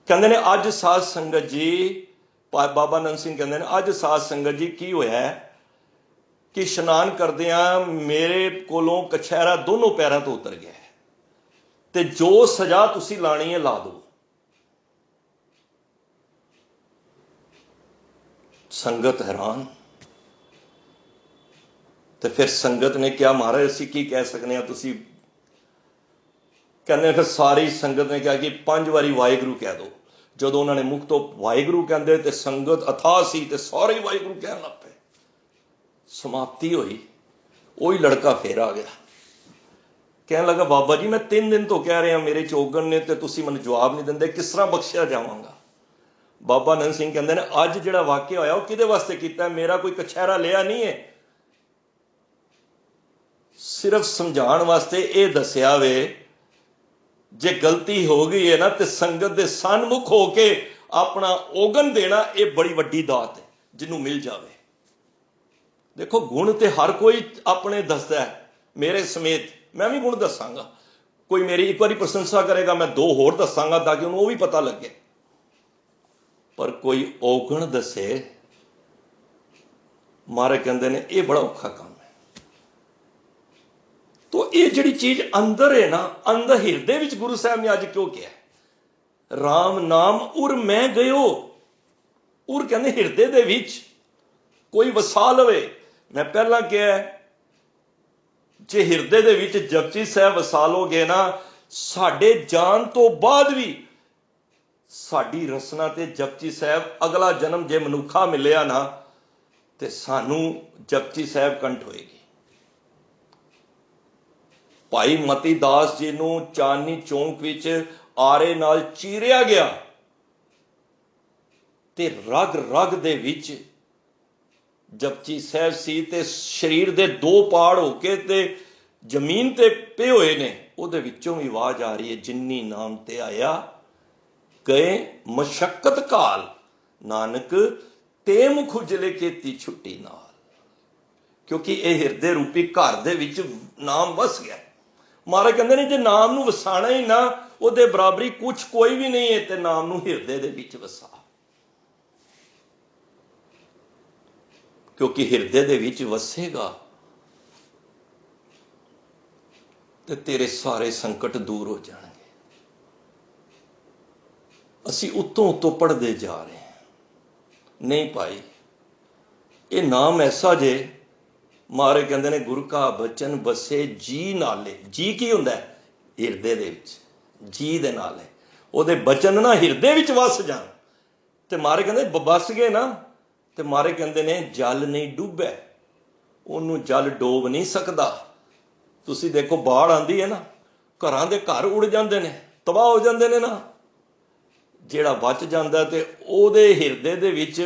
ਕਹਿੰਦੇ ਨੇ ਅੱਜ ਸਾਧ ਸੰਗਤ ਜੀ, ਬਾਬਾ ਨੰਦ ਸਿੰਘ ਕਹਿੰਦੇ ਨੇ ਅੱਜ ਸਾਧ ਸੰਗਤ ਜੀ ਕੀ ਹੋਇਆ ਹੈ ਕਿ ਇਸ਼ਨਾਨ ਕਰਦਿਆਂ ਮੇਰੇ ਕੋਲੋਂ ਕਛਹਿਰਾ ਦੋਨੋਂ ਪੈਰਾਂ ਤੋਂ ਉਤਰ ਗਿਆ ਹੈ, ਤੇ ਜੋ ਸਜ਼ਾ ਤੁਸੀਂ ਲਾਣੀ ਹੈ ਲਾ ਦਿਓ। ਸੰਗਤ ਹੈਰਾਨ। ਤੇ ਫਿਰ ਸੰਗਤ ਨੇ ਕਿਹਾ ਮਹਾਰਾਜ ਅਸੀਂ ਕੀ ਕਹਿ ਸਕਦੇ ਹਾਂ, ਤੁਸੀਂ ਕਹਿੰਦੇ ਫਿਰ ਸਾਰੀ ਸੰਗਤ ਨੇ ਕਿਹਾ ਕਿ 5 ਵਾਰੀ ਵਾਹਿਗੁਰੂ ਕਹਿ ਦਿਓ। ਜਦੋਂ ਉਹਨਾਂ ਨੇ ਮੁਖ ਤੋਂ ਵਾਹਿਗੁਰੂ ਕਹਿੰਦੇ ਤੇ ਸੰਗਤ ਅਥਾਹ ਸੀ ਤੇ ਸਾਰੇ ਵਾਹਿਗੁਰੂ ਕਹਿਣ ਲੱਗ ਪਏ। ਸਮਾਪਤੀ ਹੋਈ। ਉਹੀ ਲੜਕਾ ਫੇਰ ਆ ਗਿਆ, ਕਹਿਣ ਲੱਗਾ ਬਾਬਾ ਜੀ ਮੈਂ 3 ਦਿਨ ਤੋਂ ਕਹਿ ਰਿਹਾ ਮੇਰੇ 'ਚ ਔਗਣ ਨੇ ਤੇ ਤੁਸੀਂ ਮੈਨੂੰ ਜਵਾਬ ਨਹੀਂ ਦਿੰਦੇ, ਕਿਸ ਤਰ੍ਹਾਂ ਬਖਸ਼ਿਆ ਜਾਵਾਂਗਾ? ਬਾਬਾ ਨੰਦ ਸਿੰਘ ਕਹਿੰਦੇ ਨੇ ਅੱਜ ਜਿਹੜਾ ਵਾਕਿਆ ਹੋਇਆ ਉਹ ਕਿਹਦੇ ਵਾਸਤੇ ਕੀਤਾ? ਮੇਰਾ ਕੋਈ ਕਛਹਿਰਾ ਲਿਆ ਨਹੀਂ ਹੈ, ਸਿਰਫ ਸਮਝਾਉਣ ਵਾਸਤੇ ਇਹ ਦੱਸਿਆ ਵੇ ਜੇ ਗਲਤੀ ਹੋ ਗਈ ਹੈ ਨਾ ਤੇ ਸੰਗਤ ਦੇ ਸਨਮੁਖ ਹੋ ਕੇ ਆਪਣਾ ਔਗਣ ਦੇਣਾ ਇਹ ਬੜੀ ਵੱਡੀ ਦਾਤ ਹੈ ਜਿਹਨੂੰ ਮਿਲ ਜਾਵੇ। ਦੇਖੋ ਗੁਣ ਤੇ ਹਰ ਕੋਈ ਆਪਣੇ ਦੱਸਦਾ ਹੈ, ਮੇਰੇ ਸਮੇਤ ਮੈਂ ਵੀ ਗੁਣ ਦੱਸਾਂਗਾ। ਕੋਈ ਮੇਰੀ ਇੱਕ ਵਾਰੀ ਪ੍ਰਸ਼ੰਸਾ ਕਰੇਗਾ, ਮੈਂ 2 ਹੋਰ ਦੱਸਾਂਗਾ ਤਾਂ ਕਿ ਉਹਨੂੰ ਉਹ ਵੀ ਪਤਾ ਲੱਗੇ। ਪਰ ਕੋਈ ਔਗਣ ਦੱਸੇ, ਮਾਰੇ ਕਹਿੰਦੇ ਨੇ ਇਹ ਬੜਾ ਔਖਾ ਕੰਮ ਹੈ। ਤੋ ਇਹ ਜਿਹੜੀ ਚੀਜ਼ ਅੰਦਰ ਹੈ ਨਾ, ਅੰਦਰ ਹਿਰਦੇ ਵਿੱਚ ਗੁਰੂ ਸਾਹਿਬ ਨੇ ਅੱਜ ਕਿਉਂ ਕਿਹਾ ਰਾਮ ਨਾਮ ਉਰ ਮੈਂ ਗਇਓ? ਉਰ ਕਹਿੰਦੇ ਹਿਰਦੇ ਦੇ ਵਿੱਚ ਕੋਈ ਵਸਾ ਲਵੇ। ਮੈਂ ਪਹਿਲਾਂ ਕਿਹਾ ਜੇ ਹਿਰਦੇ ਦੇ ਵਿੱਚ ਜਪਜੀ ਸਾਹਿਬ ਵਸਾ ਲੋਗੇ ਨਾ, ਸਾਡੇ ਜਾਣ ਤੋਂ ਬਾਅਦ ਵੀ ਸਾਡੀ ਰਸਨਾ ਤੇ ਜਪਜੀ ਸਾਹਿਬ, ਅਗਲਾ ਜਨਮ ਜੇ ਮਨੁੱਖਾ ਮਿਲਿਆ ਨਾ ਤੇ ਸਾਨੂੰ ਜਪਜੀ ਸਾਹਿਬ ਕੰਠ ਹੋਏਗੀ। ਭਾਈ ਮਤੀ ਦਾਸ ਜੀ ਨੂੰ ਚਾਂਦਨੀ ਚੌਂਕ ਵਿੱਚ ਆਰੇ ਨਾਲ ਚੀਰਿਆ ਗਿਆ ਤੇ ਰਗ ਰਗ ਦੇ ਵਿੱਚ ਜਪਜੀ ਸਾਹਿਬ ਸੀ ਤੇ ਸਰੀਰ ਦੇ 2 ਪਾੜ ਹੋ ਕੇ ਤੇ ਜ਼ਮੀਨ ਤੇ ਪਏ ਹੋਏ ਨੇ। ਉਹਦੇ ਵਿੱਚੋਂ ਵੀ ਆਵਾਜ਼ ਆ ਰਹੀ ਹੈ ਜਿੰਨੀ ਨਾਮ ਤੇ ਆਇਆ ਗਏ ਮਸ਼ੱਕਤ ਕਾਲ, ਨਾਨਕ ਤੇ ਮੁਖ ਉਜਲੇ ਕੀਤੀ ਛੁੱਟੀ ਨਾਲ। ਕਿਉਂਕਿ ਇਹ ਹਿਰਦੇ ਰੂਪੀ ਘਰ ਦੇ ਵਿੱਚ ਨਾਮ ਵਸ ਗਿਆ। ਮਹਾਰਾਜ ਕਹਿੰਦੇ ਨੇ ਜੇ ਨਾਮ ਨੂੰ ਵਸਾਣਾ ਹੀ ਨਾ, ਉਹਦੇ ਬਰਾਬਰੀ ਕੁਛ ਕੋਈ ਵੀ ਨਹੀਂ ਹੈ। ਤੇ ਨਾਮ ਨੂੰ ਹਿਰਦੇ ਦੇ ਵਿੱਚ ਵਸਾ, ਕਿਉਂਕਿ ਹਿਰਦੇ ਦੇ ਵਿੱਚ ਵਸੇਗਾ ਤੇ ਤੇਰੇ ਸਾਰੇ ਸੰਕਟ ਦੂਰ ਹੋ ਜਾਣਗੇ। ਅਸੀਂ ਉੱਤੋਂ ਪੜ੍ਹਦੇ ਜਾ ਰਹੇ ਹਾਂ। ਨਹੀਂ ਭਾਈ, ਇਹ ਨਾਮ ਐਸਾ ਜੇ, ਮਹਾਰਾਜ ਕਹਿੰਦੇ ਨੇ ਗੁਰੂ ਕਾ ਬਚਨ ਬਸੇ ਜੀ ਨਾਲੇ। ਜੀ ਕੀ ਹੁੰਦਾ? ਹਿਰਦੇ ਦੇ ਵਿੱਚ, ਜੀ ਦੇ ਨਾਲ ਹੈ। ਉਹਦੇ ਬਚਨ ਨਾ ਹਿਰਦੇ ਵਿੱਚ ਵਸ ਜਾਣ। ਤੇ ਮਹਾਰਾਜ ਕਹਿੰਦੇ ਵਸ ਗਏ ਨਾ, ਤੇ ਮਹਾਰਾਜ ਕਹਿੰਦੇ ਨੇ ਜਲ ਨਹੀਂ ਡੁੱਬੇ, ਉਹਨੂੰ ਜਲ ਡੋਬ ਨਹੀਂ ਸਕਦਾ। ਤੁਸੀਂ ਦੇਖੋ ਬਾੜ ਆਉਂਦੀ ਹੈ ਨਾ, ਘਰਾਂ ਦੇ ਘਰ ਉੜ ਜਾਂਦੇ ਨੇ, ਤਬਾਹ ਹੋ ਜਾਂਦੇ ਨੇ ਨਾ। ਜਿਹੜਾ ਬਚ ਜਾਂਦਾ ਤੇ ਉਹਦੇ ਹਿਰਦੇ ਦੇ ਵਿੱਚ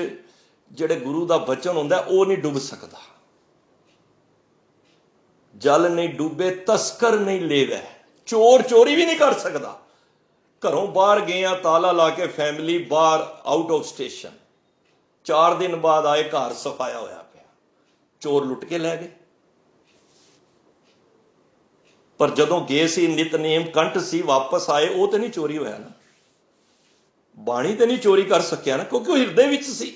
ਜਿਹੜੇ ਗੁਰੂ ਦਾ ਬਚਨ ਹੁੰਦਾ ਉਹ ਨਹੀਂ ਡੁੱਬ ਸਕਦਾ। ਜਲ ਨਹੀਂ ਡੁੱਬੇ ਤਸਕਰ ਨਹੀਂ ਲੇਵੈ, ਚੋਰ ਚੋਰੀ ਵੀ ਨਹੀਂ ਕਰ ਸਕਦਾ। ਘਰੋਂ ਬਾਹਰ ਗਏ ਆ, ਤਾਲਾ ਲਾ ਕੇ, ਫੈਮਿਲੀ ਬਾਹਰ ਆਊਟ ਆਫ ਸਟੇਸ਼ਨ, 4 ਦਿਨ ਬਾਅਦ ਆਏ, ਘਰ ਸਫਾਇਆ ਹੋਇਆ ਪਿਆ, ਚੋਰ ਲੁੱਟ ਕੇ ਲੈ ਗਏ। ਪਰ ਜਦੋਂ ਗਏ ਸੀ, ਨਿਤਨੇਮ ਕੰਠ ਸੀ, ਵਾਪਸ ਆਏ, ਉਹ ਤੇ ਨਹੀਂ ਚੋਰੀ ਹੋਇਆ ਨਾ। ਬਾਣੀ ਤੇ ਨਹੀਂ ਚੋਰੀ ਕਰ ਸਕਿਆ ਨਾ, ਕਿਉਂਕਿ ਉਹ ਹਿਰਦੇ ਵਿੱਚ ਸੀ।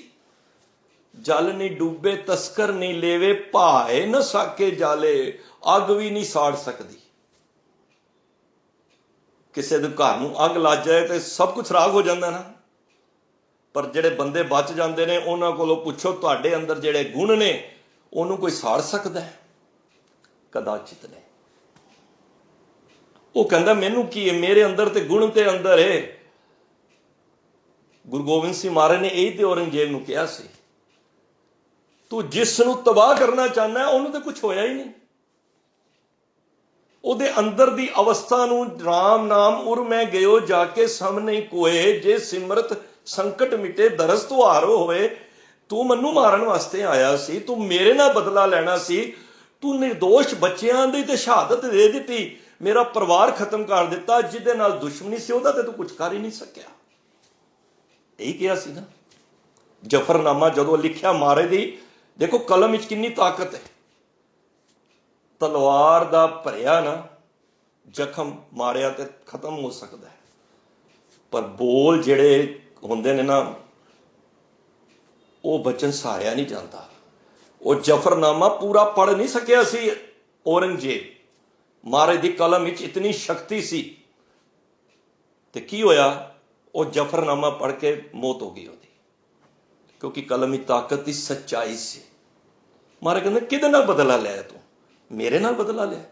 ਜਲ ਨਹੀਂ ਡੁੱਬੇ ਤਸਕਰ ਨਹੀਂ ਲੇਵੇ, ਭਾਏ ਨਾ ਸਾਕੇ ਜਾਲੇ, ਅੱਗ ਵੀ ਨਹੀਂ ਸਾੜ ਸਕਦੀ। ਕਿਸੇ ਦੇ ਘਰ ਨੂੰ ਅੱਗ ਲੱਗ ਜਾਏ ਤੇ ਸਭ ਕੁਝ ਰਾਖ ਹੋ ਜਾਂਦਾ ਨਾ। ਪਰ ਜਿਹੜੇ ਬੰਦੇ ਬਚ ਜਾਂਦੇ ਨੇ, ਉਹਨਾਂ ਕੋਲੋਂ ਪੁੱਛੋ ਤੁਹਾਡੇ ਅੰਦਰ ਜਿਹੜੇ ਗੁਣ ਨੇ ਉਹਨੂੰ ਕੋਈ ਸਾੜ ਸਕਦਾ ਹੈ? ਕਦਾਚਿਤ ਨਹੀਂ। ਉਹ ਕਹਿੰਦਾ ਮੈਨੂੰ ਕੀ ਹੈ, ਮੇਰੇ ਅੰਦਰ ਤੇ ਗੁਣ ਤੇ ਅੰਦਰ ਹੈ। ਗੁਰੂ ਗੋਬਿੰਦ ਸਿੰਘ ਮਹਾਰਾਜ ਨੇ ਇਹੀ ਤੇ ਔਰੰਗਜ਼ੇਬ ਨੂੰ ਕਿਹਾ ਸੀ, ਤੂੰ ਜਿਸ ਨੂੰ ਤਬਾਹ ਕਰਨਾ ਚਾਹੁੰਦਾ ਉਹਨੂੰ ਤੇ ਕੁਝ ਹੋਇਆ ਹੀ ਨਹੀਂ। ਉਹਦੇ ਅੰਦਰ ਦੀ ਅਵਸਥਾ ਨੂੰ ਰਾਮ ਨਾਮ ਉਰ ਮੈਂ ਗਇਓ ਜਾ ਕੇ ਸਮ ਨਹੀਂ ਕੋਏ, ਜੇ ਸਿਮਰਤ ਸੰਕਟ ਮਿਟੇ ਦਰਸ ਤੁਹਾਰੋ ਹੋਏ। ਤੂੰ ਮੈਨੂੰ ਮਾਰਨ ਵਾਸਤੇ ਆਇਆ ਸੀ, ਤੂੰ ਮੇਰੇ ਨਾਲ ਬਦਲਾ ਲੈਣਾ ਸੀ, ਤੂੰ ਨਿਰਦੋਸ਼ ਬੱਚਿਆਂ ਦੀ ਤੇ ਸ਼ਹਾਦਤ ਦੇ ਦਿੱਤੀ, ਮੇਰਾ ਪਰਿਵਾਰ ਖਤਮ ਕਰ ਦਿੱਤਾ। ਜਿਹਦੇ ਨਾਲ ਦੁਸ਼ਮਣੀ ਸੀ ਉਹਦਾ ਤੇ ਤੂੰ ਕੁਝ ਕਰ ਹੀ ਨਹੀਂ ਸਕਿਆ। ਇਹੀ ਕਿਹਾ ਸੀ ਨਾ। ਜਫਰਨਾਮਾ ਜਦੋਂ ਲਿਖਿਆ ਮਹਾਰਾਜ ਦੀ, ਦੇਖੋ ਕਲਮ ਵਿੱਚ ਕਿੰਨੀ ਤਾਕਤ ਹੈ। ਤਲਵਾਰ ਦਾ ਭਰਿਆ ਨਾ ਜ਼ਖਮ ਮਾਰਿਆ ਤੇ ਖਤਮ ਹੋ ਸਕਦਾ ਹੈ, ਪਰ ਬੋਲ ਜਿਹੜੇ ਹੁੰਦੇ ਨੇ ਨਾ, ਉਹ ਬਚਨ ਸਹਾਰਿਆ ਨਹੀਂ ਜਾਂਦਾ। ਉਹ ਜਫਰਨਾਮਾ ਪੂਰਾ ਪੜ੍ਹ ਨਹੀਂ ਸਕਿਆ ਸੀ ਔਰੰਗਜ਼ੇਬ। ਮਹਾਰਾਜ ਦੀ ਕਲਮ ਵਿੱਚ ਇਤਨੀ ਸ਼ਕਤੀ ਸੀ, ਤੇ ਕੀ ਹੋਇਆ? ਉਹ ਜਫਰਨਾਮਾ ਪੜ੍ਹ ਕੇ ਮੌਤ ਹੋ ਗਈ ਉਹਦੀ, ਕਿਉਂਕਿ ਕਲਮ ਵਿੱਚ ਤਾਕਤ ਦੀ ਸੱਚਾਈ ਸੀ। ਮਹਾਰਾਜ ਕਹਿੰਦੇ ਕਿਹਦੇ ਨਾਲ ਬਦਲਾ ਲਿਆ ਤੂੰ? ਮੇਰੇ ਨਾਲ ਬਦਲਾ ਲਿਆ।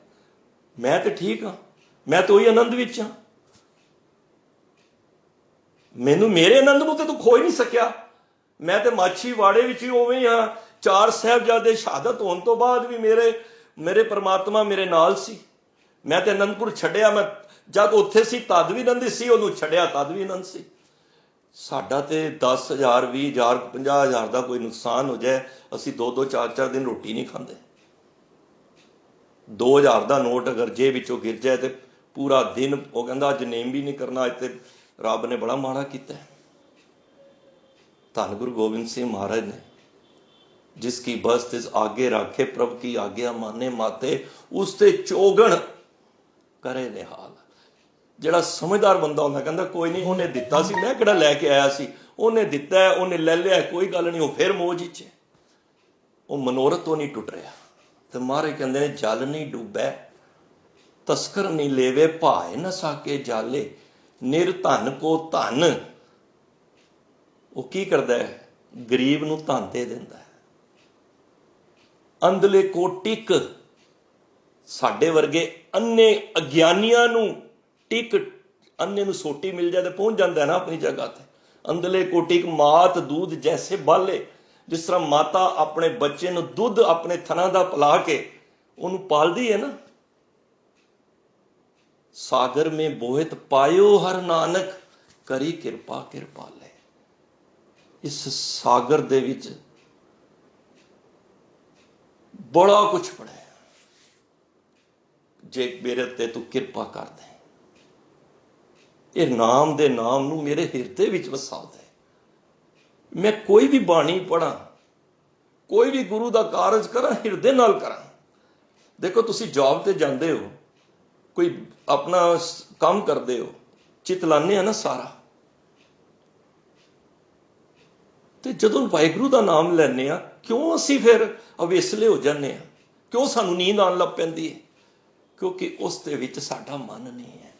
ਮੈਂ ਤੇ ਠੀਕ ਹਾਂ, ਮੈਂ ਤੇ ਉਹੀ ਆਨੰਦ ਵਿੱਚ ਹਾਂ। ਮੇਰੇ ਆਨੰਦ ਨੂੰ ਤੇ ਤੂੰ ਖੋ ਹੀ ਨਹੀਂ ਸਕਿਆ। ਮੈਂ ਤੇ ਮਾਛੀਵਾੜੇ ਵਿੱਚ ਹੀ ਉਵੇਂ ਹੀ ਹਾਂ। 4 ਸਾਹਿਬਜ਼ਾਦੇ ਸ਼ਹਾਦਤ ਹੋਣ ਤੋਂ ਬਾਅਦ ਵੀ ਮੇਰੇ ਪਰਮਾਤਮਾ ਮੇਰੇ ਨਾਲ ਸੀ। ਮੈਂ ਤੇ ਅਨੰਦਪੁਰ ਛੱਡਿਆ, ਮੈਂ ਜਦ ਉੱਥੇ ਸੀ ਤਦ ਵੀ ਆਨੰਦ ਸੀ, ਉਹਨੂੰ ਛੱਡਿਆ ਤਦ ਵੀ ਆਨੰਦ ਸੀ। ਸਾਡਾ ਤੇ 10,000 20,000 50,000 ਦਾ ਕੋਈ ਨੁਕਸਾਨ ਹੋ ਜਾਏ, ਅਸੀਂ 2-2 4-4 ਦਿਨ ਰੋਟੀ ਨਹੀਂ ਖਾਂਦੇ। 2,000 ਦਾ ਨੋਟ ਅਗਰ ਜੇਬ ਵਿੱਚੋਂ ਗਿਰ ਜਾਏ ਤੇ ਪੂਰਾ ਦਿਨ, ਉਹ ਕਹਿੰਦਾ ਅੱਜ ਨੇਮ ਵੀ ਨਹੀਂ ਕਰਨਾ, ਅੱਜ ਤੇ ਰੱਬ ਨੇ ਬੜਾ ਮਾੜਾ ਕੀਤਾ। ਧੰਨ ਗੁਰੂ ਗੋਬਿੰਦ ਸਿੰਘ ਮਹਾਰਾਜ ਨੇ, ਜਿਸ ਕੀ ਬਸ ਤਿਸ ਆਗੇ ਰੱਖੇ, ਪ੍ਰਭ ਕੀ ਆਗਿਆ ਮਾਨੇ ਮਾਤੇ, ਉਸ ਤੇ ਚੋਗਣ ਕਰੇ ਨਿਹਾਲ। ਜਿਹੜਾ ਸਮਝਦਾਰ ਬੰਦਾ ਹੁੰਦਾ ਕਹਿੰਦਾ ਕੋਈ ਨਹੀਂ, ਉਹਨੇ ਦਿੱਤਾ ਸੀ, ਮੈਂ ਕਿਹੜਾ ਲੈ ਕੇ ਆਇਆ ਸੀ, ਉਹਨੇ ਦਿੱਤਾ, ਉਹਨੇ ਲੈ ਲਿਆ, ਕੋਈ ਗੱਲ ਨਹੀਂ, ਉਹ ਫਿਰ ਮੌਜ ਵਿੱਚ, ਉਹ ਮਨੋਰਥ ਤੋਂ ਨਹੀਂ ਟੁੱਟ ਰਿਹਾ। ਤੇ ਮਹਾਰਾਜ ਕਹਿੰਦੇ ਨੇ ਜਲ ਨਹੀਂ ਡੁੱਬੈ ਤਸਕਰ ਨਹੀਂ ਲੇਵੇ, ਭਾਏ ਨਾ ਸਾਕੇ ਜਾਲੇ, ਨਿਰਧਨ ਕੋ ਧਨ। ਉਹ ਕੀ ਕਰਦਾ ਹੈ? ਗਰੀਬ ਨੂੰ ਧਨ ਦੇ ਦਿੰਦਾ ਹੈ। ਅੰਧਲੇ ਕੋ ਟਿਕ, ਸਾਡੇ ਵਰਗੇ ਅੰਨੇ ਅਗਿਆਨੀਆਂ ਨੂੰ ਟਿਕ, ਅੰਨੇ ਨੂੰ ਸੋਟੀ ਮਿਲ ਜਾਏ ਤੇ ਪਹੁੰਚ ਜਾਂਦਾ ਹੈ ਨਾ ਆਪਣੀ ਜਗ੍ਹਾ ਤੇ। ਅੰਧਲੇ ਕੋ ਟਿਕ ਮਾਤ ਦੂਧ ਜੈਸੇ ਬਾਲੇ, ਜਿਸ ਤਰ੍ਹਾਂ ਮਾਤਾ ਆਪਣੇ ਬੱਚੇ ਨੂੰ ਦੁੱਧ ਆਪਣੇ ਥਣਾ ਦਾ ਪਿਲਾ ਕੇ ਉਹਨੂੰ ਪਾਲਦੀ ਹੈ ਨਾ। ਸਾਗਰ ਮੇ ਬੋਹਿਤ ਪਾਇਓ ਹਰ ਨਾਨਕ, ਕਰੀ ਕਿਰਪਾ ਕਿਰਪਾਲੇ। ਇਸ ਸਾਗਰ ਦੇ ਵਿੱਚ ਬੜਾ ਕੁਛ ਪੜਿਆ, ਜੇ ਮੇਰੇ ਤੇ ਤੂੰ ਕਿਰਪਾ ਕਰ ਦੇ, ਇਹ ਨਾਮ ਦੇ ਨਾਮ ਨੂੰ ਮੇਰੇ ਹਿਰਦੇ ਵਿੱਚ ਵਸਾ ਦੇ। ਮੈਂ ਕੋਈ ਵੀ ਬਾਣੀ ਪੜਾਂ, ਕੋਈ ਵੀ ਗੁਰੂ ਦਾ ਕਾਰਜ ਕਰਾਂ, ਹਿਰਦੇ ਨਾਲ ਕਰਾਂ। ਦੇਖੋ ਤੁਸੀਂ ਜੌਬ ਤੇ ਜਾਂਦੇ ਹੋ, ਕੋਈ ਆਪਣਾ ਕੰਮ ਕਰਦੇ ਹੋ, चित लाने आ ना सारा। ਤੇ ਜਦੋਂ ਵਾਹਿਗੁਰੂ ਦਾ ਨਾਮ ਲੈਂਦੇ ਆ, ਕਿਉਂ ਅਸੀਂ ਫਿਰ ਅਵੇਸਲੇ ਹੋ ਜਾਂਦੇ ਆ, ਕਿਉਂ ਸਾਨੂੰ ਨੀਂਦ ਆਉਣ ਲੱਗ ਪੈਂਦੀ ਹੈ? ਕਿਉਂਕਿ ਉਸ ਦੇ ਵਿੱਚ ਸਾਡਾ ਮਨ ਨਹੀਂ ਹੈ।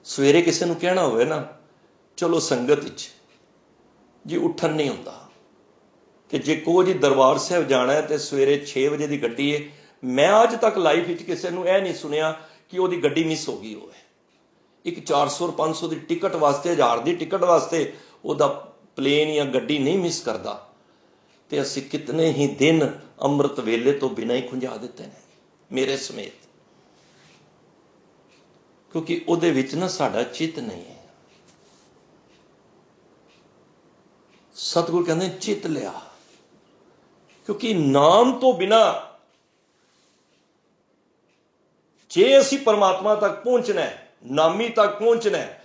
ਸਵੇਰੇ ਕਿਸੇ ਨੂੰ ਕਹਿਣਾ ਹੋਵੇ ਨਾ, ਚਲੋ ਸੰਗਤ ਵਿੱਚ, ਜੀ ਉੱਠਣ ਨਹੀਂ ਹੁੰਦਾ। ਕਿ ਜੇ ਕਹੋ ਜੀ ਦਰਬਾਰ ਸਾਹਿਬ ਜਾਣਾ ਹੈ ਤੇ ਸਵੇਰੇ 6 ਵਜੇ ਦੀ ਗੱਡੀ ਹੈ, ਮੈਂ ਅੱਜ ਤੱਕ ਲਾਈਫ ਵਿੱਚ ਕਿਸੇ ਨੂੰ ਇਹ ਨਹੀਂ ਸੁਣਿਆ ਕਿ ਉਹਦੀ ਗੱਡੀ ਮਿਸ ਹੋ ਗਈ ਹੋਵੇ। ਇੱਕ 400 500 ਦੀ ਟਿਕਟ ਵਾਸਤੇ, 1000 ਦੀ ਟਿਕਟ ਵਾਸਤੇ ਉਹਦਾ ਪਲੇਨ ਜਾਂ ਗੱਡੀ ਨਹੀਂ ਮਿਸ ਕਰਦਾ। ਤੇ ਅਸੀਂ ਕਿਤਨੇ ਹੀ ਦਿਨ ਅੰਮ੍ਰਿਤ ਵੇਲੇ ਤੋਂ ਬਿਨਾਂ ਹੀ ਖੁੰਝਾ ਦਿੱਤੇ ਨੇ, ਮੇਰੇ ਸਮੇਤ। ਕਿਉਂਕਿ ਉਹਦੇ ਵਿੱਚ ਨਾ ਸਾਡਾ ਚਿੱਤ ਨਹੀਂ ਹੈ। ਸਤਿਗੁਰ ਕਹਿੰਦੇ ਚਿੱਤ ਲਿਆ। ਕਿਉਂਕਿ ਨਾਮ ਤੋਂ ਬਿਨਾਂ ਜੇ ਅਸੀਂ ਪਰਮਾਤਮਾ ਤੱਕ ਪਹੁੰਚਣਾ ਹੈ, ਨਾਮੀ ਤੱਕ ਪਹੁੰਚਣਾ ਹੈ,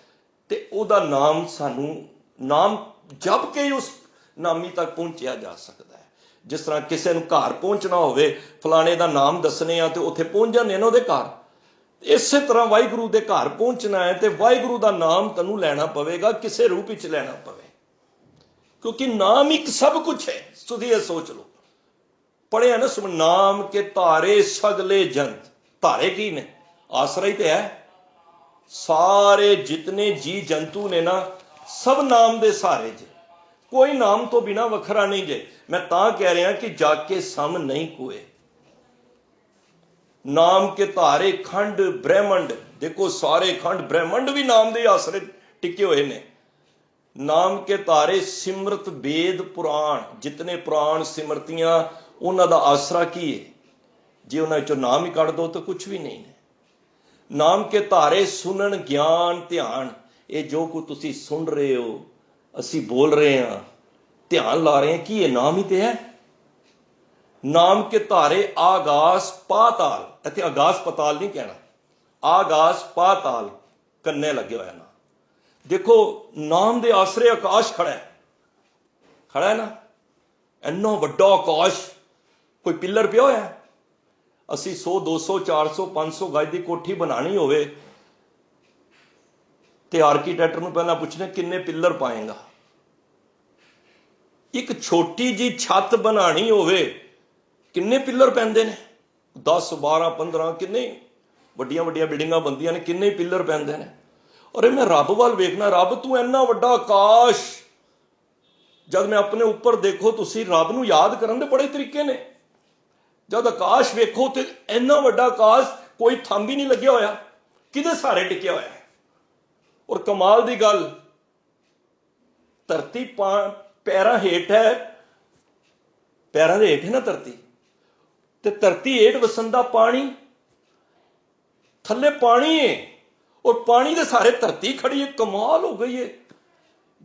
ਤੇ ਉਹਦਾ ਨਾਮ ਸਾਨੂੰ, ਨਾਮ ਜਪ ਕੇ ਹੀ ਉਸ ਨਾਮੀ ਤੱਕ ਪਹੁੰਚਿਆ ਜਾ ਸਕਦਾ ਹੈ। ਜਿਸ ਤਰ੍ਹਾਂ ਕਿਸੇ ਨੂੰ ਘਰ ਪਹੁੰਚਣਾ ਹੋਵੇ, ਫਲਾਣੇ ਦਾ ਨਾਮ ਦੱਸਣੇ ਆ ਤੇ ਉੱਥੇ ਪਹੁੰਚ ਜਾਂਦੇ ਨੇ ਉਹਦੇ ਘਰ। ਇਸੇ ਤਰ੍ਹਾਂ ਵਾਹਿਗੁਰੂ ਦੇ ਘਰ ਪਹੁੰਚਣਾ ਹੈ ਤੇ ਵਾਹਿਗੁਰੂ ਦਾ ਨਾਮ ਤੈਨੂੰ ਲੈਣਾ ਪਵੇਗਾ, ਕਿਸੇ ਰੂਪ ਵਿੱਚ ਲੈਣਾ ਪਵੇ। ਕਿਉਂਕਿ ਨਾਮ ਇੱਕ ਸਭ ਕੁਛ ਹੈ। ਤੁਸੀਂ ਇਹ ਸੋਚ ਲਓ, ਪੜ੍ਹਿਆ ਨਾ, ਸੁਣ, ਨਾਮ ਕੇ ਧਾਰੇ ਸਗਲੇ ਜੰਤ। ਧਾਰੇ ਕੀ ਨੇ? ਆਸਰਾ ਹੀ ਤੇ ਹੈ। ਸਾਰੇ ਜਿਤਨੇ ਜੀ ਜੰਤੂ ਨੇ ਨਾ, ਸਭ ਨਾਮ ਦੇ ਸਹਾਰੇ ਜੇ। ਕੋਈ ਨਾਮ ਤੋਂ ਬਿਨਾ ਵੱਖਰਾ ਨਹੀਂ ਜੇ। ਮੈਂ ਤਾਂ ਕਹਿ ਰਿਹਾ ਕਿ ਜਾ ਕੇ ਸਮ ਨਹੀਂ ਕੋਏ। ਨਾਮ ਕੇ ਧਾਰੇ ਖੰਡ ਬ੍ਰਹਿਮੰਡ। ਦੇਖੋ ਸਾਰੇ ਖੰਡ ਬ੍ਰਹਿਮੰਡ ਵੀ ਨਾਮ ਦੇ ਆਸਰੇ ਟਿਕੇ ਹੋਏ ਨੇ। ਨਾਮ ਕੇ ਧਾਰੇ ਸਿਮਰਤ ਵੇਦ ਪੁਰਾਣ। ਜਿਤਨੇ ਪੁਰਾਣ ਸਿਮਰਤੀਆਂ, ਉਹਨਾਂ ਦਾ ਆਸਰਾ ਕੀ ਹੈ? ਜੇ ਉਹਨਾਂ ਵਿੱਚੋਂ ਨਾਮ ਹੀ ਕੱਢ ਦੋ ਤਾਂ ਕੁਝ ਵੀ ਨਹੀਂ ਨੇ। ਨਾਮ ਕੇ ਧਾਰੇ ਸੁਣਨ ਗਿਆਨ ਧਿਆਨ। ਇਹ ਜੋ ਕੁਝ ਤੁਸੀਂ ਸੁਣ ਰਹੇ ਹੋ, ਅਸੀਂ ਬੋਲ ਰਹੇ ਹਾਂ, ਧਿਆਨ ਲਾ ਰਹੇ ਹਾਂ, ਕੀ ਇਹ ਨਾਮ ਹੀ ਤੇ ਹੈ? ਨਾਮ ਕੇ ਧਾਰੇ ਆਗਾਸ ਪਾਤਾਲ। ਇੱਥੇ ਆਗਾਸ ਪਤਾਲ ਨਹੀਂ ਕਹਿਣਾ, ਆਗਾਸ ਪਾਤਾਲ ਕੰਨੇ ਲੱਗਿਆ ਹੋਇਆ ਨਾ। ਦੇਖੋ ਨਾਮ ਦੇ ਆਸਰੇ ਆਕਾਸ਼ ਖੜਾ ਹੈ, ਖੜਾ ਹੈ ਨਾ। ਇੰਨਾ ਵੱਡਾ ਆਕਾਸ਼, ਕੋਈ ਪਿੱਲਰ ਪਿਆ ਹੋਇਆ? ਅਸੀਂ 100 200 400 500 ਗਜ ਦੀ ਕੋਠੀ ਬਣਾਣੀ ਹੋਵੇ ਤੇ ਆਰਕੀਟੈਕਟ ਨੂੰ ਪਹਿਲਾਂ ਪੁੱਛਣਾ ਕਿੰਨੇ ਪਿੱਲਰ ਪਾਏਗਾ। ਇੱਕ ਛੋਟੀ ਜੀ ਛੱਤ ਬਣਾਣੀ ਹੋਵੇ ਕਿੰਨੇ ਪਿੱਲਰ ਪੈਂਦੇ ਨੇ? 10 12 15, ਕਿੰਨੇ ਵੱਡੀਆਂ ਵੱਡੀਆਂ ਬਿਲਡਿੰਗਾਂ ਬਣਦੀਆਂ ਨੇ, ਕਿੰਨੇ ਪਿੱਲਰ ਪੈਂਦੇ ਨੇ। ਔਰ ਮੈਂ ਰੱਬ ਵੱਲ ਵੇਖਣਾ, ਰੱਬ ਤੂੰ ਇੰਨਾ ਵੱਡਾ ਆਕਾਸ਼। ਜਦ ਮੈਂ ਆਪਣੇ ਉੱਪਰ ਦੇਖੋ, ਤੁਸੀਂ ਰੱਬ ਨੂੰ ਯਾਦ ਕਰਨ ਦੇ ਬੜੇ ਤਰੀਕੇ ਨੇ। ਜਦ ਆਕਾਸ਼ ਵੇਖੋ ਤੇ ਇੰਨਾ ਵੱਡਾ ਆਕਾਸ਼, ਕੋਈ ਥੰਮ ਹੀ ਨਹੀਂ ਲੱਗਿਆ ਹੋਇਆ, ਕਿਹਦੇ ਸਹਾਰੇ ਟਿਕਿਆ ਹੋਇਆ ਹੈ। ਔਰ ਕਮਾਲ ਦੀ ਗੱਲ, ਧਰਤੀ ਪੈਰਾਂ ਹੇਠ ਹੈ, ਪੈਰਾਂ ਦੇ ਹੇਠ ਹੈ ਨਾ ਧਰਤੀ, ਤੇ ਧਰਤੀ ਹੇਠ ਵਸੰਦਾ ਪਾਣੀ, ਥੱਲੇ ਪਾਣੀ ਹੈ, ਔਰ ਪਾਣੀ ਦੇ ਸਾਰੇ ਧਰਤੀ ਖੜੀ ਹੈ। ਕਮਾਲ ਹੋ ਗਈ ਹੈ।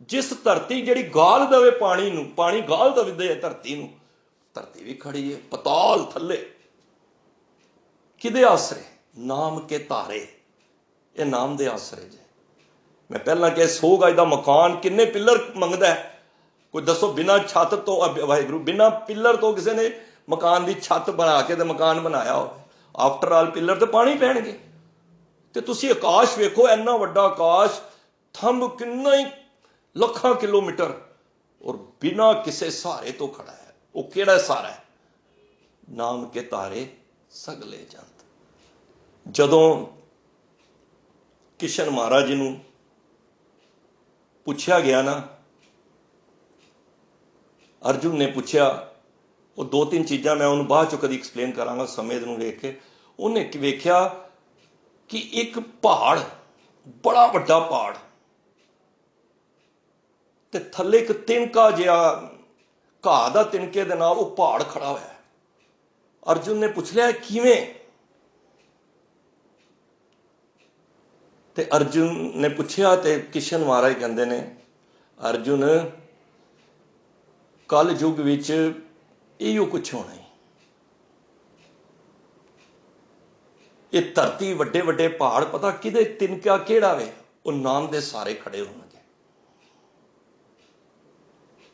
ਜਿਸ ਧਰਤੀ ਜਿਹੜੀ ਗਾਲ ਦੇਵੇ ਪਾਣੀ ਨੂੰ, ਪਾਣੀ ਗਾਲ ਦੇਵੇ ਧਰਤੀ ਨੂੰ, ਧਰਤੀ ਵੀ ਖੜੀ ਹੈ। ਪਤਾਲ ਥੱਲੇ, ਕਿਹਦੇ ਆਸਰੇ? ਨਾਮ ਕੇ ਧਾਰੇ। ਇਹ ਨਾਮ ਦੇ ਆਸਰੇ ਜੇ। ਮੈਂ ਪਹਿਲਾਂ ਕਿਹਾ 100 ਗਜ ਦਾ ਮਕਾਨ ਕਿੰਨੇ ਪਿੱਲਰ ਮੰਗਦਾ ਹੈ? ਕੋਈ ਦੱਸੋ, ਬਿਨਾਂ ਛੱਤ ਤੋਂ, ਵਾਹਿਗੁਰੂ, ਬਿਨਾਂ ਪਿੱਲਰ ਤੋਂ ਕਿਸੇ ਨੇ ਮਕਾਨ ਦੀ ਛੱਤ ਬਣਾ ਕੇ ਤੇ ਮਕਾਨ ਬਣਾਇਆ ਹੋਵੇ, ਆਫਟਰ ਆਲ ਪਿੱਲਰ ਤੇ ਪਾਣੀ ਪੈਣਗੇ। ਤੇ ਤੁਸੀਂ ਆਕਾਸ਼ ਵੇਖੋ, ਇੰਨਾ ਵੱਡਾ ਆਕਾਸ਼, ਥੰਮ ਕਿੰਨਾ ਹੀ ਲੱਖਾਂ ਕਿਲੋਮੀਟਰ, ਔਰ ਬਿਨਾਂ ਕਿਸੇ ਸਹਾਰੇ ਤੋਂ ਖੜਾ ਹੈ। ਉਹ ਕਿਹੜਾ ਸਹਾਰਾ ਹੈ? ਨਾਮ ਕੇ ਧਾਰੇ ਸਗਲੇ ਜੰਤ। ਜਦੋਂ ਕਿਸ਼ਨ ਮਹਾਰਾਜ ਜੀ ਨੂੰ ਪੁੱਛਿਆ ਗਿਆ ਨਾ, ਅਰਜੁਨ ਨੇ ਪੁੱਛਿਆ, ਉਹ 2-3 ਚੀਜ਼ਾਂ ਮੈਂ ਉਹਨੂੰ ਬਾਅਦ ਚੋਂ ਕਦੀ ਐਕਸਪਲੇਨ ਕਰਾਂਗਾ ਸਮੇਂ ਨੂੰ ਵੇਖ ਕੇ। ਉਹਨੇ ਵੇਖਿਆ ਕਿ ਇੱਕ ਪਹਾੜ, ਬੜਾ ਵੱਡਾ ਪਹਾੜ, ਤੇ ਥੱਲੇ ਇੱਕ ਤਿਨਕਾ ਜਿਹਾ, ਘਾਹ ਦਾ ਤਿਨਕੇ ਦੇ ਨਾਲ ਉਹ ਪਹਾੜ ਖੜਾ ਹੋਇਆ। ਅਰਜੁਨ ਨੇ ਪੁੱਛ ਲਿਆ ਕਿਵੇਂ? ਤੇ ਅਰਜੁਨ ਨੇ ਪੁੱਛਿਆ ਤੇ ਕਿਸ਼ਨ ਮਹਾਰਾਜ ਕਹਿੰਦੇ ਨੇ, ਅਰਜੁਨ, ਕਲ ਯੁੱਗ ਵਿੱਚ ਇਹੋ ਕੁਛ ਹੋਣਾ ਹੈ। ਇਹ ਧਰਤੀ, ਵੱਡੇ ਵੱਡੇ ਪਹਾੜ, ਪਤਾ ਕਿਹਦੇ ਤਿਨਕਾ ਕਿਹੜਾ ਵੇ? ਉਹ ਨਾਮ ਦੇ ਸਾਰੇ ਖੜੇ ਹੋਣਗੇ।